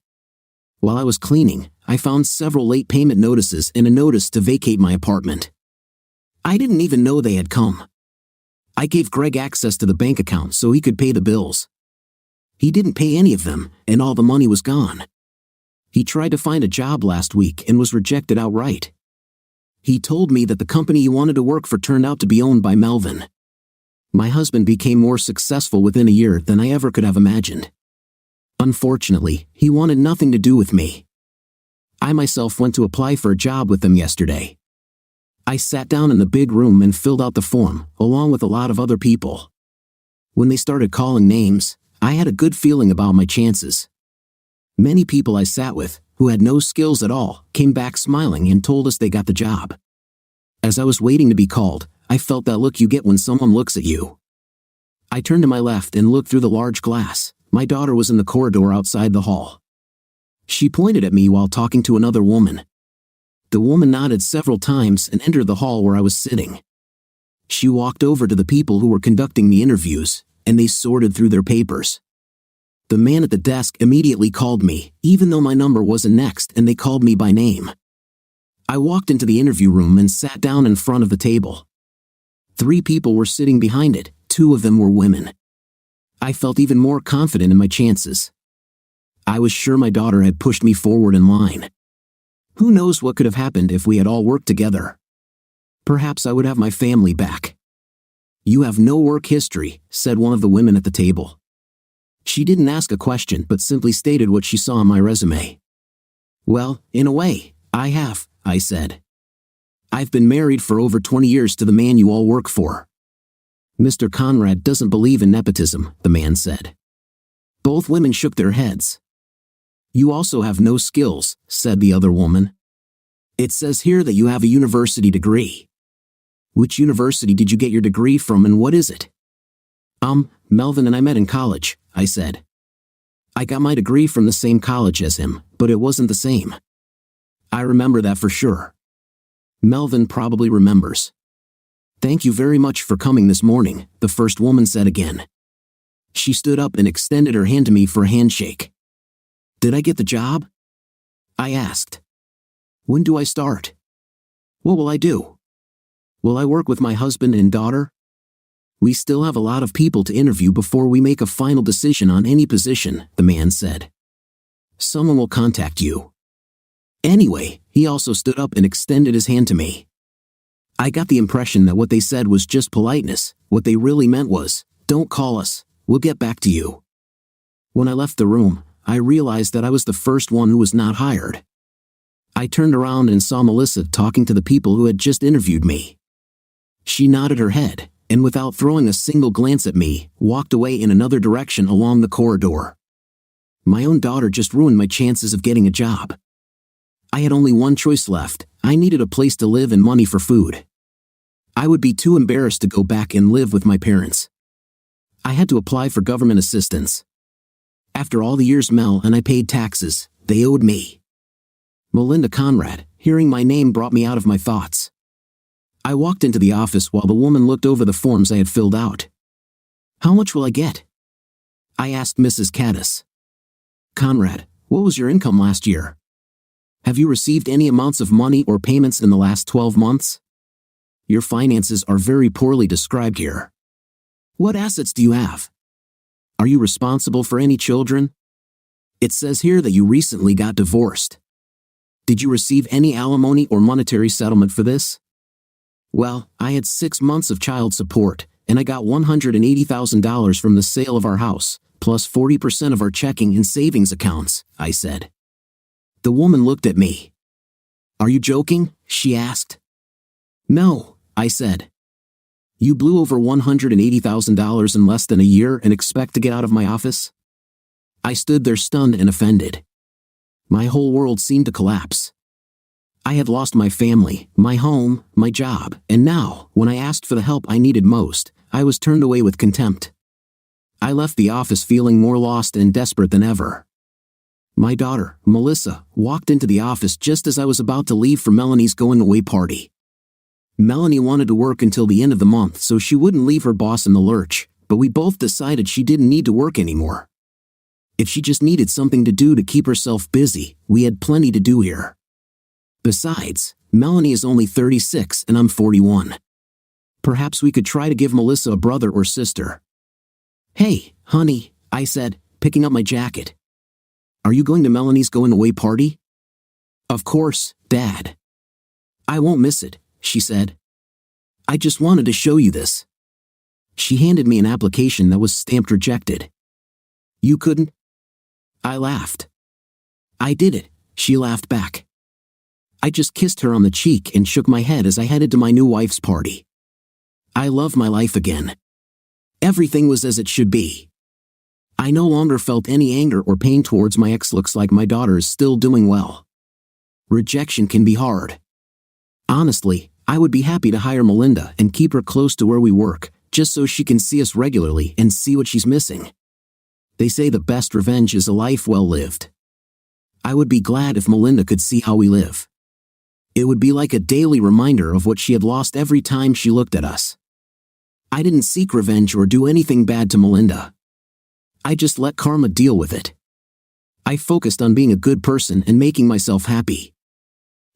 While I was cleaning, I found several late payment notices and a notice to vacate my apartment. I didn't even know they had come. I gave Greg access to the bank account so he could pay the bills. He didn't pay any of them, and all the money was gone. He tried to find a job last week and was rejected outright. He told me that the company he wanted to work for turned out to be owned by Melvin. My husband became more successful within a year than I ever could have imagined. Unfortunately, he wanted nothing to do with me. I myself went to apply for a job with them yesterday. I sat down in the big room and filled out the form, along with a lot of other people. When they started calling names, I had a good feeling about my chances. Many people I sat with, who had no skills at all, came back smiling and told us they got the job. As I was waiting to be called, I felt that look you get when someone looks at you. I turned to my left and looked through the large glass. My daughter was in the corridor outside the hall. She pointed at me while talking to another woman. The woman nodded several times and entered the hall where I was sitting. She walked over to the people who were conducting the interviews, and they sorted through their papers. The man at the desk immediately called me, even though my number wasn't next and they called me by name. I walked into the interview room and sat down in front of the table. 3 people were sitting behind it, 2 of them were women. I felt even more confident in my chances. I was sure my daughter had pushed me forward in line. Who knows what could have happened if we had all worked together? Perhaps I would have my family back. You have no work history, said one of the women at the table. She didn't ask a question but simply stated what she saw on my resume. Well, in a way, I have, I said. I've been married for over 20 years to the man you all work for. Mr. Conrad doesn't believe in nepotism, the man said. Both women shook their heads. You also have no skills, said the other woman. It says here that you have a university degree. Which university did you get your degree from and what is it? Melvin and I met in college, I said. I got my degree from the same college as him, but it wasn't the same. I remember that for sure. Melvin probably remembers. Thank you very much for coming this morning, the first woman said again. She stood up and extended her hand to me for a handshake. Did I get the job? I asked. When do I start? What will I do? Will I work with my husband and daughter? We still have a lot of people to interview before we make a final decision on any position, the man said. Someone will contact you. Anyway, he also stood up and extended his hand to me. I got the impression that what they said was just politeness. What they really meant was, don't call us, we'll get back to you. When I left the room, I realized that I was the first one who was not hired. I turned around and saw Melissa talking to the people who had just interviewed me. She nodded her head, and without throwing a single glance at me, walked away in another direction along the corridor. My own daughter just ruined my chances of getting a job. I had only one choice left. I needed a place to live and money for food. I would be too embarrassed to go back and live with my parents. I had to apply for government assistance. After all the years Mel and I paid taxes, they owed me. Melinda Conrad, hearing my name brought me out of my thoughts. I walked into the office while the woman looked over the forms I had filled out. How much will I get? I asked Mrs. Caddis. Conrad, what was your income last year? Have you received any amounts of money or payments in the last 12 months? Your finances are very poorly described here. What assets do you have? Are you responsible for any children? It says here that you recently got divorced. Did you receive any alimony or monetary settlement for this? Well, I had 6 months of child support, and I got $180,000 from the sale of our house, plus 40% of our checking and savings accounts, I said. The woman looked at me. Are you joking? She asked. No, I said. You blew over $180,000 in less than a year and expect to get out of my office? I stood there stunned and offended. My whole world seemed to collapse. I I had lost my family, my home, my job, and now, when I asked for the help I needed most, I was turned away with contempt. I left the office feeling more lost and desperate than ever. My daughter, Melissa, walked into the office just as I was about to leave for Melanie's going-away party. Melanie wanted to work until the end of the month so she wouldn't leave her boss in the lurch, but we both decided she didn't need to work anymore. If she just needed something to do to keep herself busy, we had plenty to do here. Besides, Melanie is only 36 and I'm 41. Perhaps we could try to give Melissa a brother or sister. "Hey, honey," I said, picking up my jacket. "Are you going to Melanie's going-away party?" "Of course, Dad." "I won't miss it," she said. "I just wanted to show you this." She handed me an application that was stamped rejected. "You couldn't?" I laughed. "I did it," she laughed back. I just kissed her on the cheek and shook my head as I headed to my new wife's party. I love my life again. Everything was as it should be. I no longer felt any anger or pain towards my ex. Looks like my daughter is still doing well. Rejection can be hard. Honestly, I would be happy to hire Melinda and keep her close to where we work, just so she can see us regularly and see what she's missing. They say the best revenge is a life well lived. I would be glad if Melinda could see how we live. It would be like a daily reminder of what she had lost every time she looked at us. I didn't seek revenge or do anything bad to Melinda. I just let karma deal with it. I focused on being a good person and making myself happy.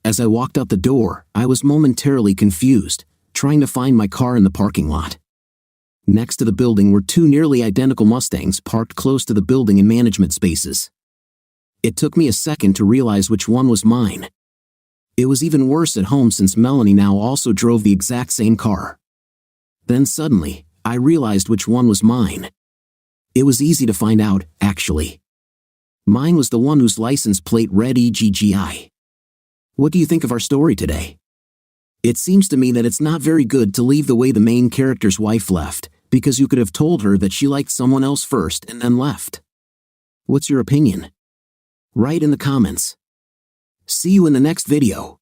As I walked out the door, I was momentarily confused, trying to find my car in the parking lot. Next to the building were two nearly identical Mustangs parked close to the building in management spaces. It took me a second to realize which one was mine. It was even worse at home since Melanie now also drove the exact same car. Then suddenly, I realized which one was mine. It was easy to find out, actually. Mine was the one whose license plate read EGGI. What do you think of our story today? It seems to me that it's not very good to leave the way the main character's wife left, because you could have told her that she liked someone else first and then left. What's your opinion? Write in the comments. See you in the next video.